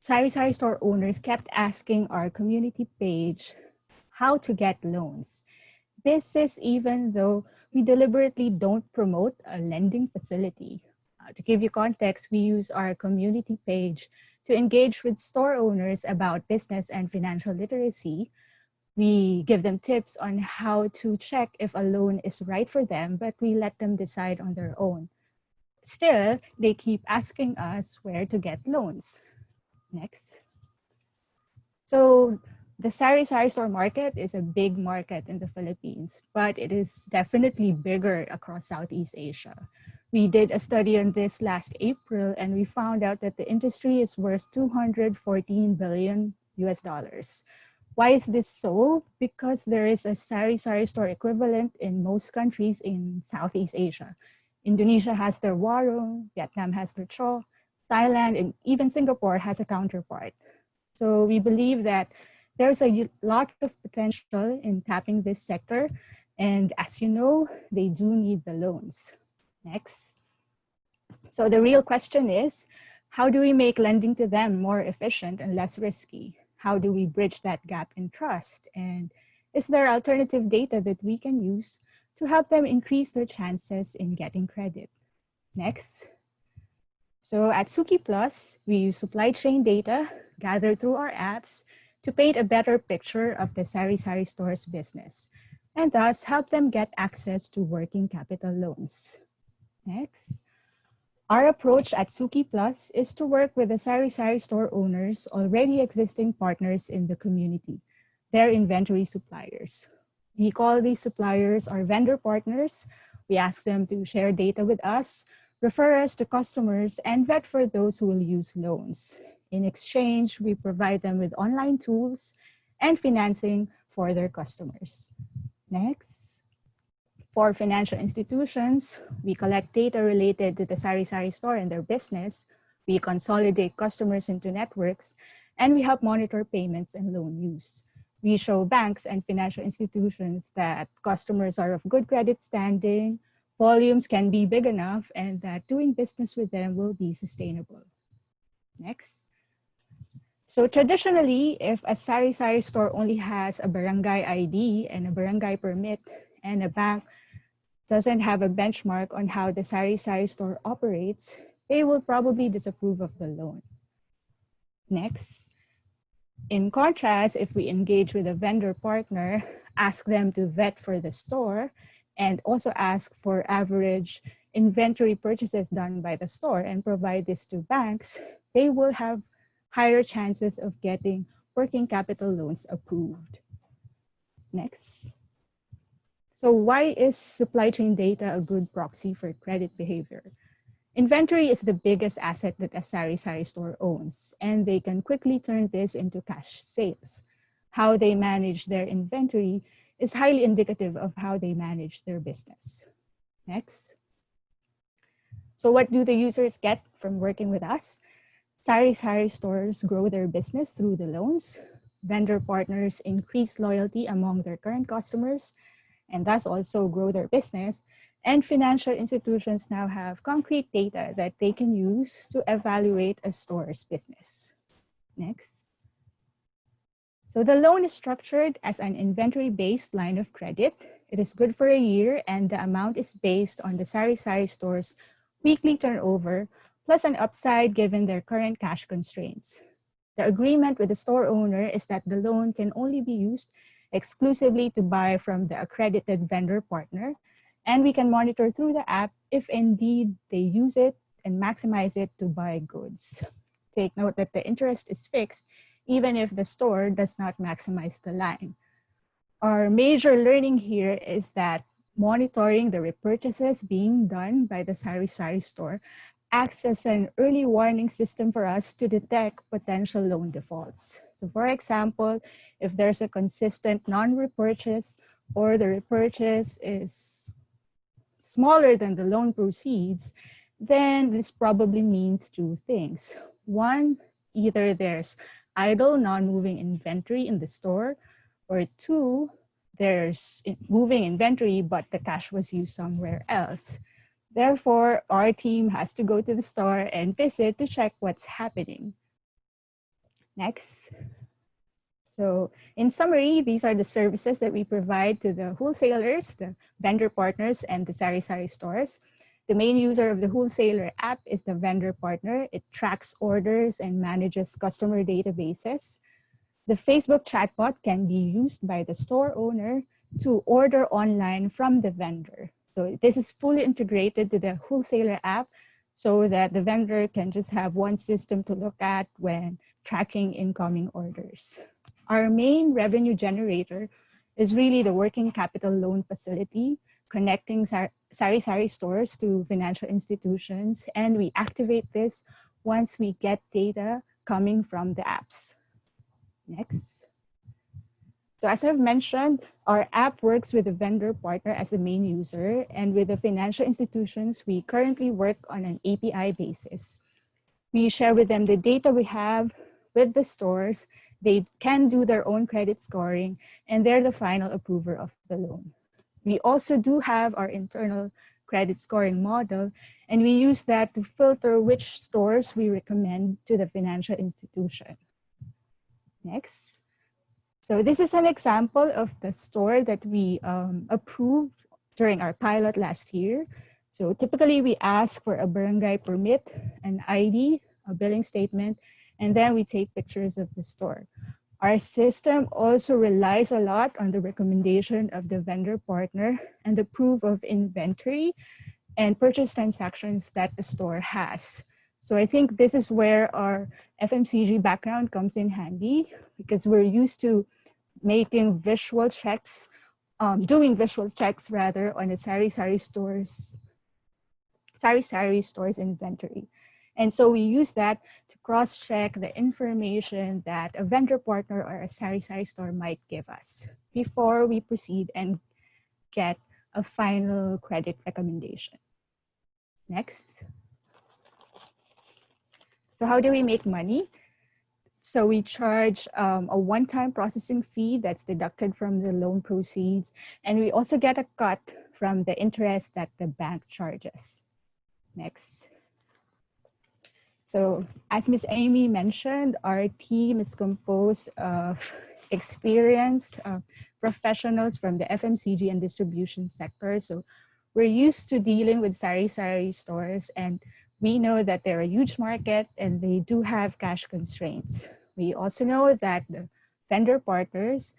Sari-Sari store owners kept asking our community page how to get loans. This is even though we deliberately don't promote a lending facility. To give you context, we use our community page to engage with store owners about business and financial literacy. We give them tips on how to check if a loan is right for them, but we let them decide on their own. Still, they keep asking us where to get loans. Next. So the Sari-Sari store market is a big market in the Philippines, but it is definitely bigger across Southeast Asia. We did a study on this last April, and we found out that the industry is worth 214 billion US dollars. Why is this so? Because there is a Sari-Sari store equivalent in most countries in Southeast Asia. Indonesia has their warung, Vietnam has their cho, Thailand, and even Singapore has a counterpart. So we believe that there's a lot of potential in tapping this sector. And as you know, they do need the loans. Next. So the real question is, how do we make lending to them more efficient and less risky? How do we bridge that gap in trust? And is there alternative data that we can use to help them increase their chances in getting credit? Next. So at Suki Plus, we use supply chain data gathered through our apps to paint a better picture of the Sari-Sari store's business, and thus help them get access to working capital loans. Next. Our approach at Suki Plus is to work with the Sari-Sari store owners, already existing partners in the community, their inventory suppliers. We call these suppliers our vendor partners. We ask them to share data with us, refer us to customers, and vet for those who will use loans. In exchange, we provide them with online tools and financing for their customers. Next. For financial institutions, we collect data related to the Sari-Sari store and their business. We consolidate customers into networks, and we help monitor payments and loan use. We show banks and financial institutions that customers are of good credit standing, volumes can be big enough, and that doing business with them will be sustainable. Next. So traditionally, if a Sari-Sari store only has a barangay ID and a barangay permit, and a bank doesn't have a benchmark on how the Sari-Sari store operates, they will probably disapprove of the loan. Next. In contrast, if we engage with a vendor partner, ask them to vet for the store, and also ask for average inventory purchases done by the store and provide this to banks, they will have higher chances of getting working capital loans approved. Next. So why is supply chain data a good proxy for credit behavior? Inventory is the biggest asset that a Sari-Sari store owns, and they can quickly turn this into cash sales. How they manage their inventory is highly indicative of how they manage their business. Next. So what do the users get from working with us? Sari-Sari stores grow their business through the loans. Vendor partners increase loyalty among their current customers, and thus also grow their business. And financial institutions now have concrete data that they can use to evaluate a store's business. Next. So the loan is structured as an inventory-based line of credit. It is good for a year, and the amount is based on the Sari-Sari store's weekly turnover, plus an upside given their current cash constraints. The agreement with the store owner is that the loan can only be used exclusively to buy from the accredited vendor partner, and we can monitor through the app if indeed they use it and maximize it to buy goods. Take note that the interest is fixed even if the store does not maximize the line. Our major learning here is that monitoring the repurchases being done by the Sari-Sari store acts as an early warning system for us to detect potential loan defaults. So for example, if there's a consistent non-repurchase or the repurchase is smaller than the loan proceeds, then this probably means two things. One, either there's idle non-moving inventory in the store, or two, there's moving inventory, but the cash was used somewhere else. Therefore, our team has to go to the store and visit to check what's happening. Next. So in summary, these are the services that we provide to the wholesalers, the vendor partners, and the Sari-Sari stores. The main user of the wholesaler app is the vendor partner. It tracks orders and manages customer databases. The Facebook chatbot can be used by the store owner to order online from the vendor. So this is fully integrated to the wholesaler app so that the vendor can just have one system to look at when tracking incoming orders. Our main revenue generator is really the working capital loan facility, connecting Sari-Sari stores to financial institutions, and we activate this once we get data coming from the apps. Next. So as I've mentioned, our app works with the vendor partner as the main user, and with the financial institutions, we currently work on an API basis. We share with them the data we have with the stores. They can do their own credit scoring, and they're the final approver of the loan. We also do have our internal credit scoring model, and we use that to filter which stores we recommend to the financial institution. Next. So this is an example of the store that we approved during our pilot last year. So typically we ask for a barangay permit, an ID, a billing statement, and then we take pictures of the store. Our system also relies a lot on the recommendation of the vendor partner and the proof of inventory and purchase transactions that the store has. So I think this is where our FMCG background comes in handy, because we're used to making visual checks, doing visual checks rather on the Sari-Sari stores inventory. And so we use that to cross-check the information that a vendor partner or a Sari-Sari store might give us before we proceed and get a final credit recommendation. Next. So how do we make money? So we charge a one-time processing fee that's deducted from the loan proceeds, and we also get a cut from the interest that the bank charges. Next. So as Ms. Amy mentioned, our team is composed of experienced professionals from the FMCG and distribution sector. So we're used to dealing with Sari-Sari stores, and we know that they're a huge market and they do have cash constraints. We also know that the vendor partners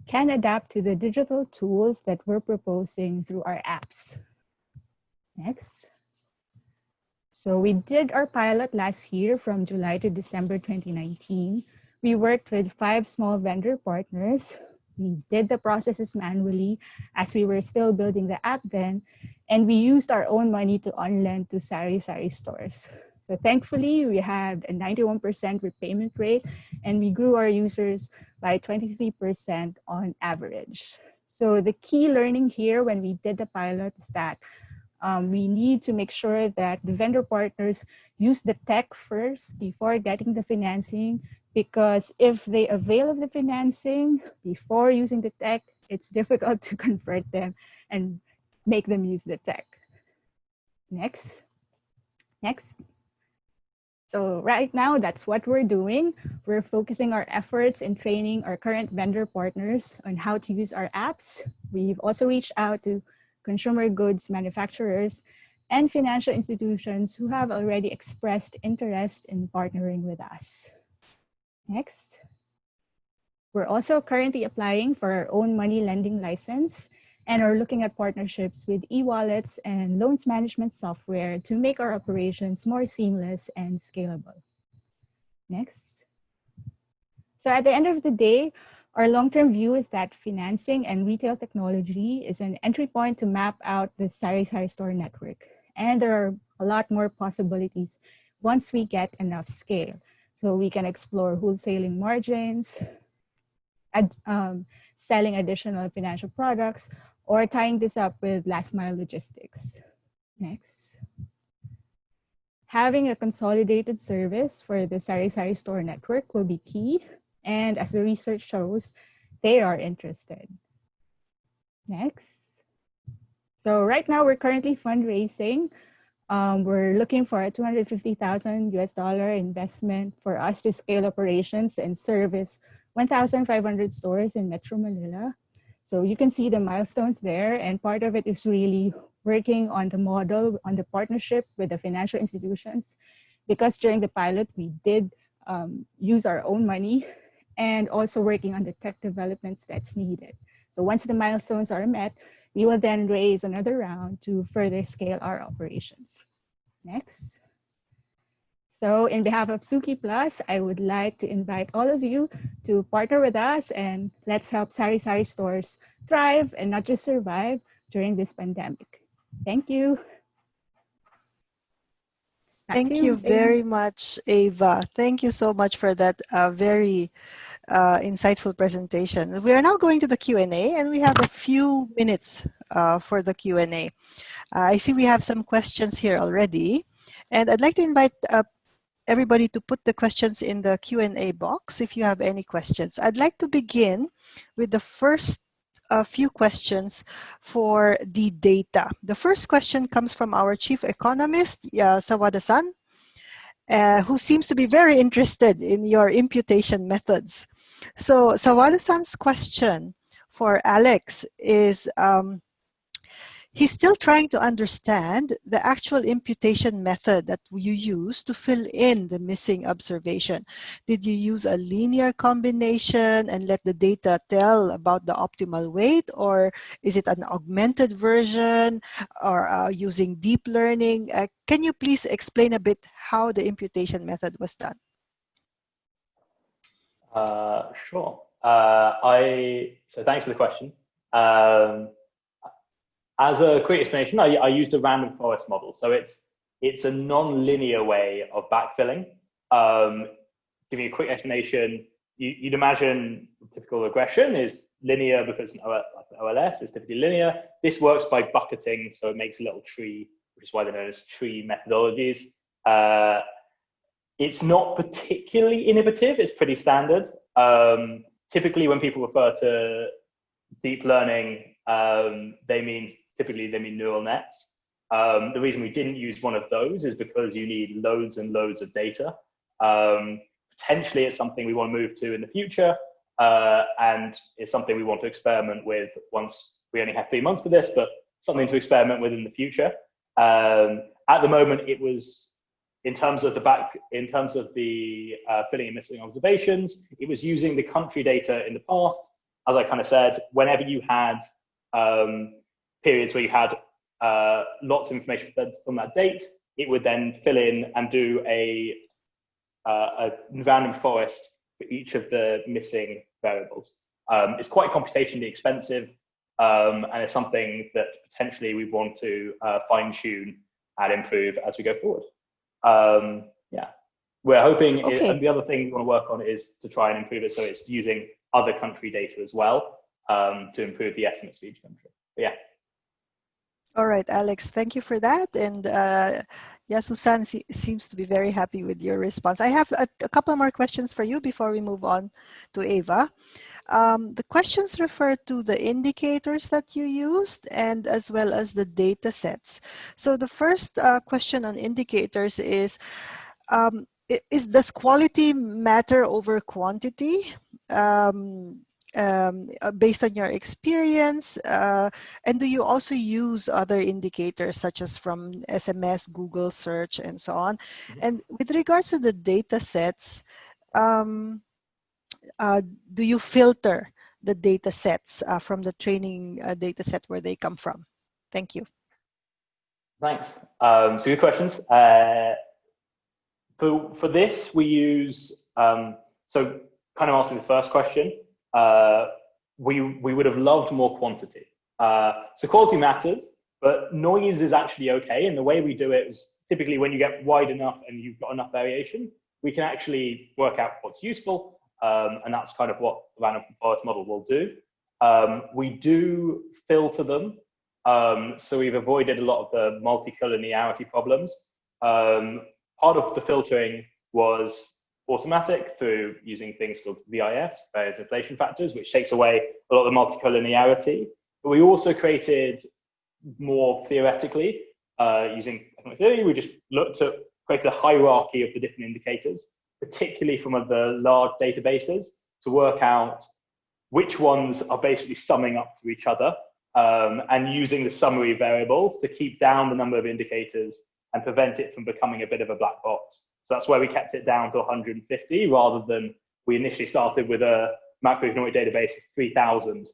can adapt to the digital tools that we're proposing through our apps. Next. So we did our pilot last year from July to December 2019. We worked with 5 small vendor partners. We did the processes manually as we were still building the app then, and we used our own money to on-lend to Sari-Sari stores. So thankfully, we had a 91% repayment rate, and we grew our users by 23% on average. So the key learning here when we did the pilot is that we need to make sure that the vendor partners use the tech first before getting the financing, because if they avail of the financing before using the tech, it's difficult to convert them and make them use the tech. Next. Next. So right now, that's what we're doing. We're focusing our efforts in training our current vendor partners on how to use our apps. We've also reached out to consumer goods manufacturers and financial institutions who have already expressed interest in partnering with us. Next. We're also currently applying for our own money lending license and are looking at partnerships with e-wallets and loans management software to make our operations more seamless and scalable. Next. So at the end of the day, our long-term view is that financing and retail technology is an entry point to map out the Sari-Sari store network. And there are a lot more possibilities once we get enough scale. So we can explore wholesaling margins, selling additional financial products, or tying this up with last mile logistics. Next. Having a consolidated service for the Sari-Sari store network will be key. And as the research shows, they are interested. Next. So right now we're currently fundraising. We're looking for a $250,000 US investment for us to scale operations and service 1,500 stores in Metro Manila. So you can see the milestones there, and part of it is really working on the model, on the partnership with the financial institutions, because during the pilot, we did use our own money, and also working on the tech developments that's needed. So once the milestones are met, we will then raise another round to further scale our operations. Next. So in behalf of Suki Plus, I would like to invite all of you to partner with us, and let's help Sari-Sari stores thrive and not just survive during this pandemic. Thank you. Thank you very much, Ava. Thank you so much for that very insightful presentation. We are now going to the Q&A, and we have a few minutes for the Q&A. I see we have some questions here already, and I'd like to invite everybody to put the questions in the Q&A box if you have any questions. I'd like to begin with the first few questions for the data. The first question comes from our chief economist, Sawada-san, who seems to be very interested in your imputation methods. So Sawada-san's question for Alex is, he's still trying to understand the actual imputation method that you use to fill in the missing observation. Did you use a linear combination and let the data tell about the optimal weight, or is it an augmented version, or using deep learning? Can you please explain a bit how the imputation method was done? Sure. So thanks for the question. As a quick explanation, I used a random forest model. So it's a non-linear way of backfilling. Giving you a quick explanation, you'd imagine typical regression is linear because an OLS is typically linear. This works by bucketing, so it makes a little tree, which is why they're known as tree methodologies. It's not particularly innovative, it's pretty standard. Typically when people refer to deep learning, typically they mean neural nets. The reason we didn't use one of those is because you need loads and loads of data. Potentially it's something we want to move to in the future, and it's something we want to experiment with once we only have 3 months for this, but something to experiment with in the future. At the moment, it was, in terms of the filling and missing observations, it was using the country data in the past. As I kind of said, whenever you had periods where you had lots of information from that date, it would then fill in and do a random forest for each of the missing variables. It's quite computationally expensive, and it's something that potentially we want to fine-tune and improve as we go forward. Yeah, we're hoping, and the other thing we want to work on is to try and improve it so it's using other country data as well, to improve the estimates for each country. But yeah. All right, Alex, thank you for that. And Susan seems to be very happy with your response. I have a couple more questions for you before we move on to Ava. The questions refer to the indicators that you used and as well as the data sets. So the first question on indicators is does quality matter over quantity? Based on your experience, and do you also use other indicators such as from SMS, Google search, and so on? And with regards to the data sets, do you filter the data sets from the training data set where they come from? Thank you. Thanks. So good questions. For this, we use, so kind of answering the first question, we would have loved more quantity. So quality matters, but noise is actually okay. And the way we do it is typically when you get wide enough and you've got enough variation, we can actually work out what's useful. And that's kind of what the random forest model will do. We do filter them. So we've avoided a lot of the multicollinearity problems. Part of the filtering was automatic through using things called VIS, various inflation factors, which takes away a lot of the multicollinearity. But we also created more theoretically, using economic theory, we just looked at create a hierarchy of the different indicators, particularly from the large databases, to work out which ones are basically summing up to each other. and using the summary variables to keep down the number of indicators and prevent it from becoming a bit of a black box. So that's why we kept it down to 150 rather than we initially started with a macroeconomic database of 3,000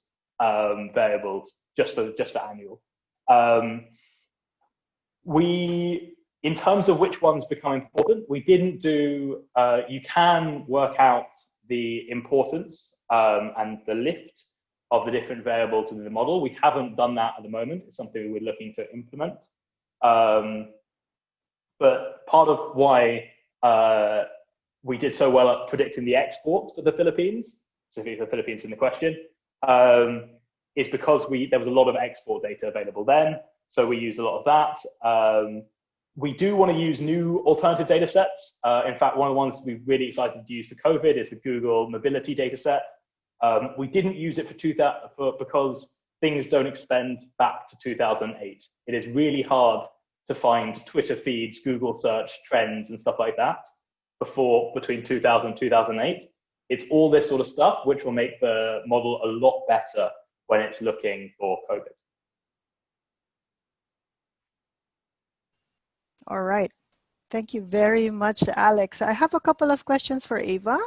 variables just for annual. In terms of which ones become important, we didn't do, you can work out the importance and the lift of the different variables in the model. We haven't done that at the moment. It's something we're looking to implement. But part of why we did so well at predicting the exports for the Philippines, specifically the Philippines in the question, is because there was a lot of export data available then. So we used a lot of that. We do want to use new alternative data sets. In fact, one of the ones we're really excited to use for COVID is the Google mobility data set. We didn't use it because things don't extend back to 2008. It is really hard to find Twitter feeds, Google search trends and stuff like that between 2000 and 2008. It's all this sort of stuff which will make the model a lot better when it's looking for COVID. All right. Thank you very much, Alex. I have a couple of questions for Ava.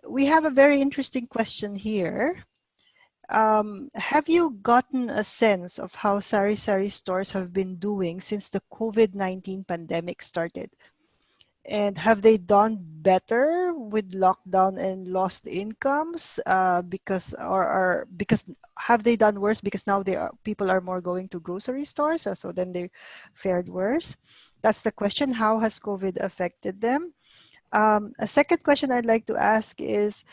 We have a very interesting question here. Have you gotten a sense of how Sari-Sari stores have been doing since the COVID-19 pandemic started? And have they done better with lockdown and lost incomes? Because have they done worse because now people are more going to grocery stores, so then they fared worse? That's the question. How has COVID affected them? A second question I'd like to ask is,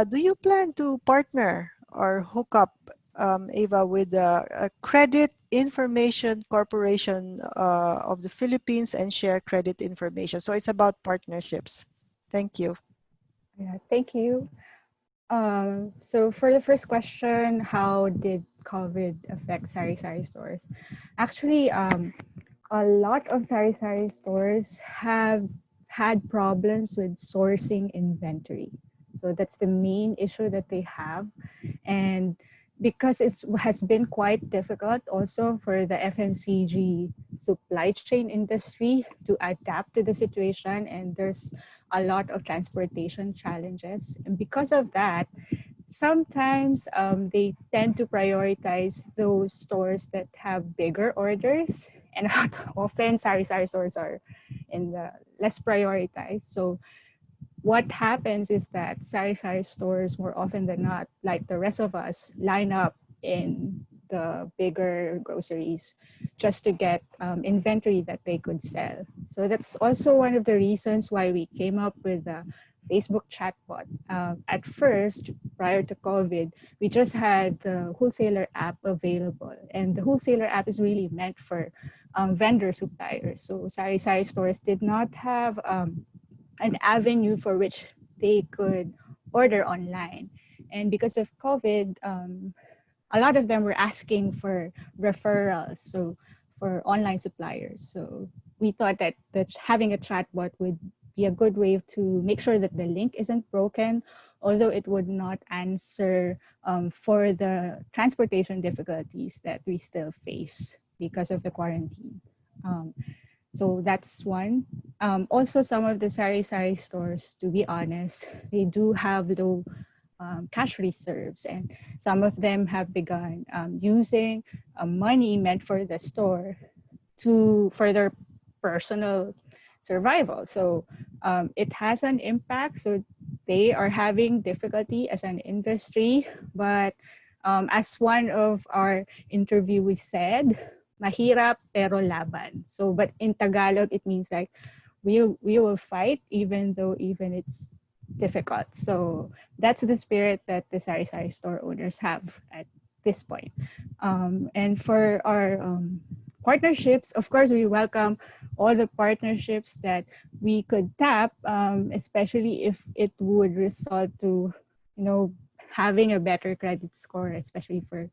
do you plan to partner or hook up, Ava, with a credit information corporation of the Philippines and share credit information? So it's about partnerships. Thank you. Yeah, thank you. So for the first question, how did COVID affect Sari-Sari stores? Actually, a lot of Sari-Sari stores have had problems with sourcing inventory. So that's the main issue that they have. And because it has been quite difficult also for the FMCG supply chain industry to adapt to the situation, and there's a lot of transportation challenges. And because of that, sometimes they tend to prioritize those stores that have bigger orders, and often Sari-Sari stores are in the less prioritized. So what happens is that Sari-Sari stores, more often than not, like the rest of us, line up in the bigger groceries just to get inventory that they could sell. So that's also one of the reasons why we came up with the Facebook chatbot. At first, prior to COVID, we just had the wholesaler app available, and the wholesaler app is really meant for vendor suppliers. So Sari-Sari stores did not have an avenue for which they could order online. And because of COVID, a lot of them were asking for referrals, so for online suppliers. So we thought that having a chatbot would be a good way to make sure that the link isn't broken, although it would not answer for the transportation difficulties that we still face because of the quarantine. So that's one. Also, some of the Sari-Sari stores, to be honest, they do have low cash reserves, and some of them have begun using money meant for the store for their personal survival. So it has an impact. So they are having difficulty as an industry, but as one of our interviewees said, mahirap pero laban. So, but in Tagalog, it means like we will fight even it's difficult. So that's the spirit that the Sari-Sari store owners have at this point. And for our partnerships, of course, we welcome all the partnerships that we could tap, especially if it would result to, having a better credit score, especially for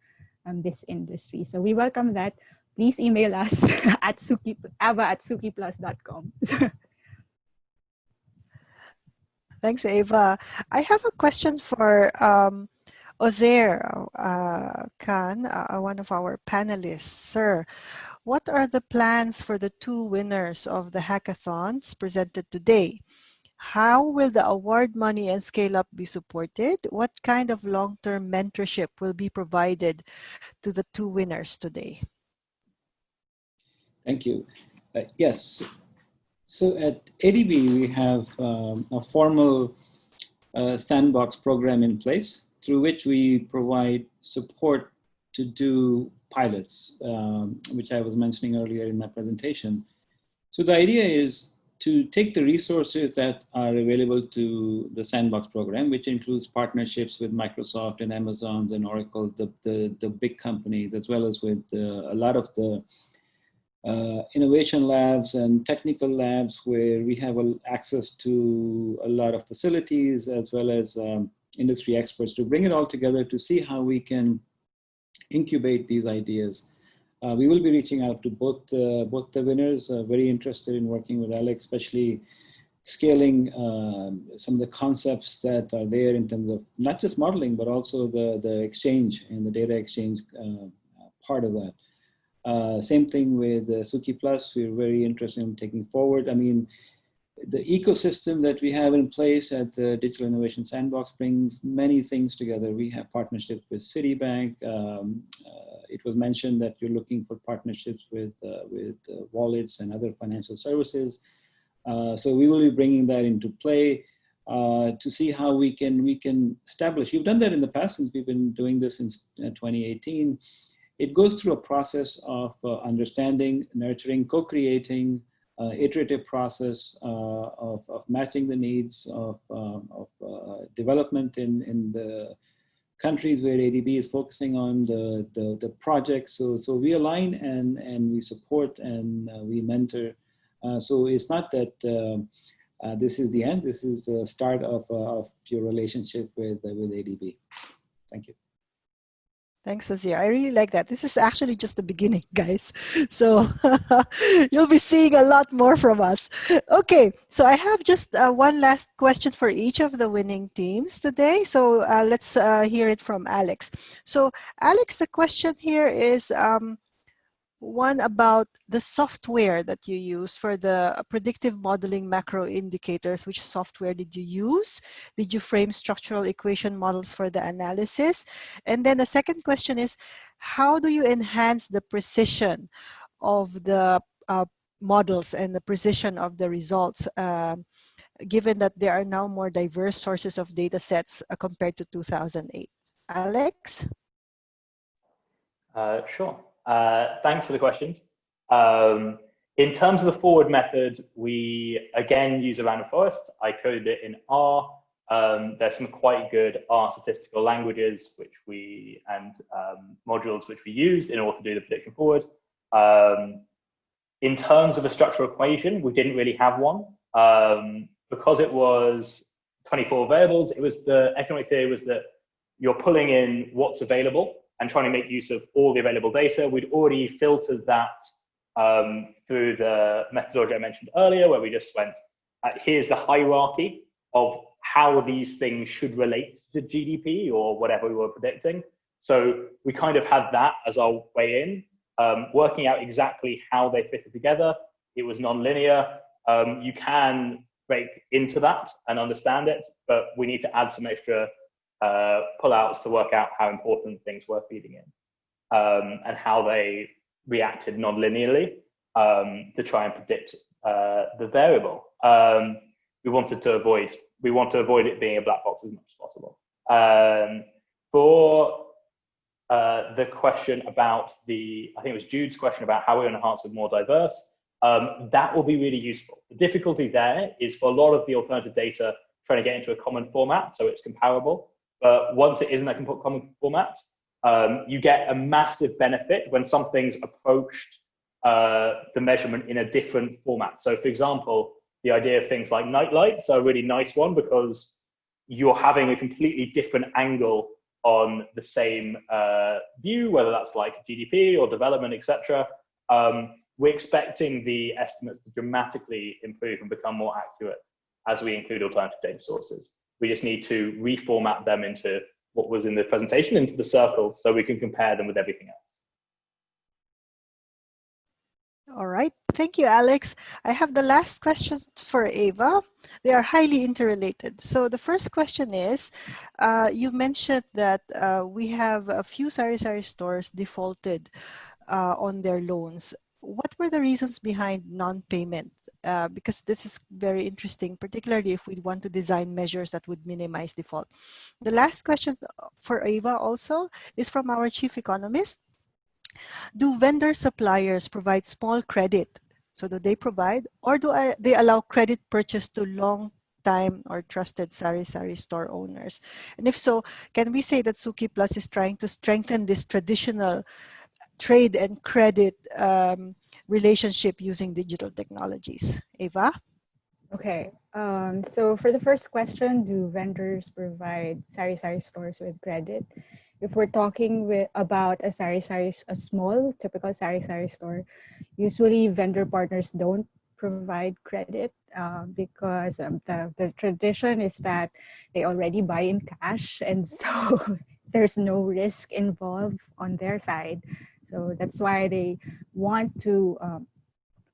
this industry. So we welcome that. Please email us at ava@sukiplus.com. Thanks, Ava. I have a question for Ozair Khan, one of our panelists. Sir, what are the plans for the two winners of the hackathons presented today? How will the award money and scale up be supported? What kind of long-term mentorship will be provided to the two winners today? Thank you. Yes. So at ADB, we have a formal sandbox program in place through which we provide support to do pilots, which I was mentioning earlier in my presentation. So the idea is to take the resources that are available to the sandbox program, which includes partnerships with Microsoft and Amazon and Oracle's, the big companies, as well as with a lot of the innovation labs and technical labs where we have access to a lot of facilities as well as industry experts to bring it all together to see how we can incubate these ideas. We will be reaching out to both the winners, very interested in working with Alex, especially scaling some of the concepts that are there in terms of not just modeling, but also the exchange and the data exchange part of that. Same thing with Suki Plus, we're very interested in taking forward. I mean, the ecosystem that we have in place at the Digital Innovation Sandbox brings many things together. We have partnerships with Citibank. It was mentioned that you're looking for partnerships with wallets and other financial services. So we will be bringing that into play to see how we can establish. We've done that in the past since we've been doing this since 2018. It goes through a process of understanding, nurturing, co-creating, iterative process of matching the needs of development in the countries where ADB is focusing on the projects. So we align and we support and we mentor. So it's not that this is the end. This is the start of your relationship with ADB. Thank you. Thanks, Ozair. I really like that. This is actually just the beginning, guys. So you'll be seeing a lot more from us. Okay, so I have just one last question for each of the winning teams today. So let's hear it from Alex. So Alex, the question here is one about the software that you use for the predictive modeling macro indicators. Which software did you use? Did you frame structural equation models for the analysis? And then the second question is, how do you enhance the precision of the models and the precision of the results, given that there are now more diverse sources of data sets compared to 2008? Alex? Sure. Thanks for the questions. In terms of the forward method, we again use a random forest. I coded it in R. There's some quite good R statistical languages and modules which we used in order to do the prediction forward. In terms of a structural equation, we didn't really have one. Because it was 24 variables, the economic theory was that you're pulling in what's available and trying to make use of all the available data. We'd already filtered that through the methodology I mentioned earlier, where we just went, here's the hierarchy of how these things should relate to GDP or whatever we were predicting. So we kind of had that as our way in, working out exactly how they fitted together. It was nonlinear. You can break into that and understand it, but we need to add some extra pullouts to work out how important things were feeding in and how they reacted non-linearly to try and predict the variable. We want to avoid it being a black box as much as possible. For the question about I think it was Jude's question about how we enhance with more diverse, that will be really useful. The difficulty there is for a lot of the alternative data trying to get into a common format so it's comparable. But once it isn't a common format, you get a massive benefit when something's approached the measurement in a different format. So for example, the idea of things like nightlights are a really nice one because you're having a completely different angle on the same view, whether that's like GDP or development, etc. We're expecting the estimates to dramatically improve and become more accurate as we include alternative data sources. We just need to reformat them into what was in the presentation into the circles so we can compare them with everything else. All right. Thank you, Alex. I have the last questions for Ava. They are highly interrelated. So the first question is, you mentioned that we have a few Sari-Sari stores defaulted on their loans. What were the reasons behind non-payment? Because this is very interesting, particularly if we want to design measures that would minimize default. The last question for Ava also is from our chief economist. Do vendor suppliers provide small credit? So do they provide, or do they allow credit purchase to long-time or trusted Sari-Sari store owners? And if so, can we say that Suki Plus is trying to strengthen this traditional trade and credit relationship using digital technologies? Ava? Okay, so for the first question, do vendors provide Sari-Sari stores with credit? If we're talking about a Sari-Sari, a small, typical Sari-Sari store, usually vendor partners don't provide credit because the tradition is that they already buy in cash, and so there's no risk involved on their side. So that's why they want to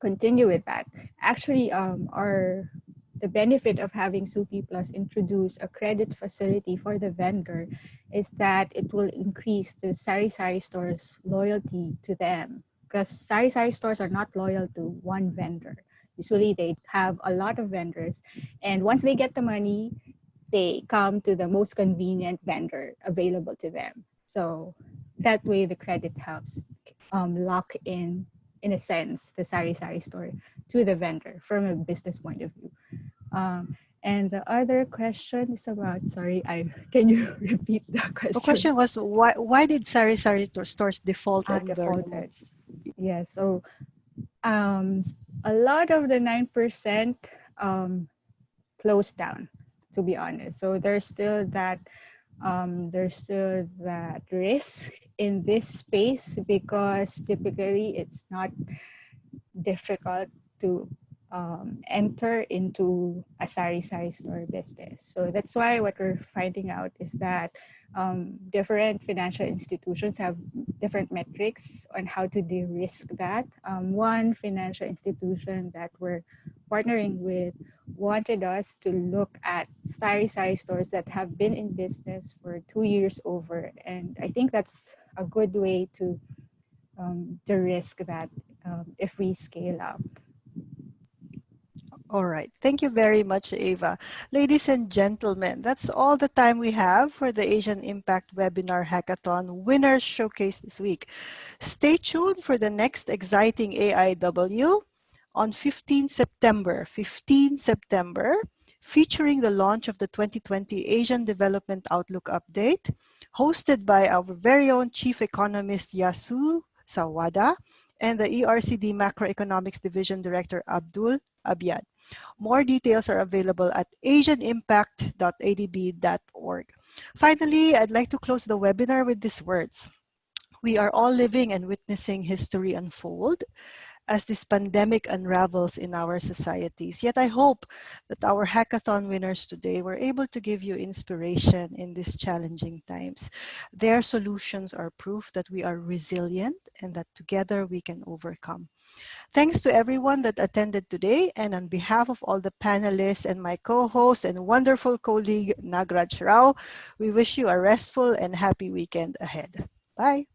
continue with that. Actually, the benefit of having Suki Plus introduce a credit facility for the vendor is that it will increase the Sari-Sari stores' loyalty to them, because Sari-Sari stores are not loyal to one vendor. Usually they have a lot of vendors, and once they get the money, they come to the most convenient vendor available to them. So that way the credit helps lock in a sense, the Sari-Sari store to the vendor from a business point of view. And the other question is about, can you repeat the question? The question was, why did Sari-Sari stores default on their loans? Yeah, so a lot of the 9% closed down, to be honest. So there's still that risk in this space, because typically it's not difficult to enter into a Sari-Sari store business. So that's why what we're finding out is that different financial institutions have different metrics on how to de-risk that. One financial institution that we're partnering with wanted us to look at Sari-Sari stores that have been in business for 2 years over. And I think that's a good way to de-risk that if we scale up. All right. Thank you very much, Ava. Ladies and gentlemen, that's all the time we have for the Asian Impact Webinar Hackathon Winners Showcase this week. Stay tuned for the next exciting AIW on 15 September, featuring the launch of the 2020 Asian Development Outlook Update, hosted by our very own Chief Economist Yasu Sawada and the ERCD Macroeconomics Division Director Abdul Abiad. More details are available at asianimpact.adb.org. Finally, I'd like to close the webinar with these words. We are all living and witnessing history unfold as this pandemic unravels in our societies. Yet I hope that our hackathon winners today were able to give you inspiration in these challenging times. Their solutions are proof that we are resilient and that together we can overcome. Thanks to everyone that attended today, and on behalf of all the panelists and my co-host and wonderful colleague Nagraj Rao, we wish you a restful and happy weekend ahead. Bye.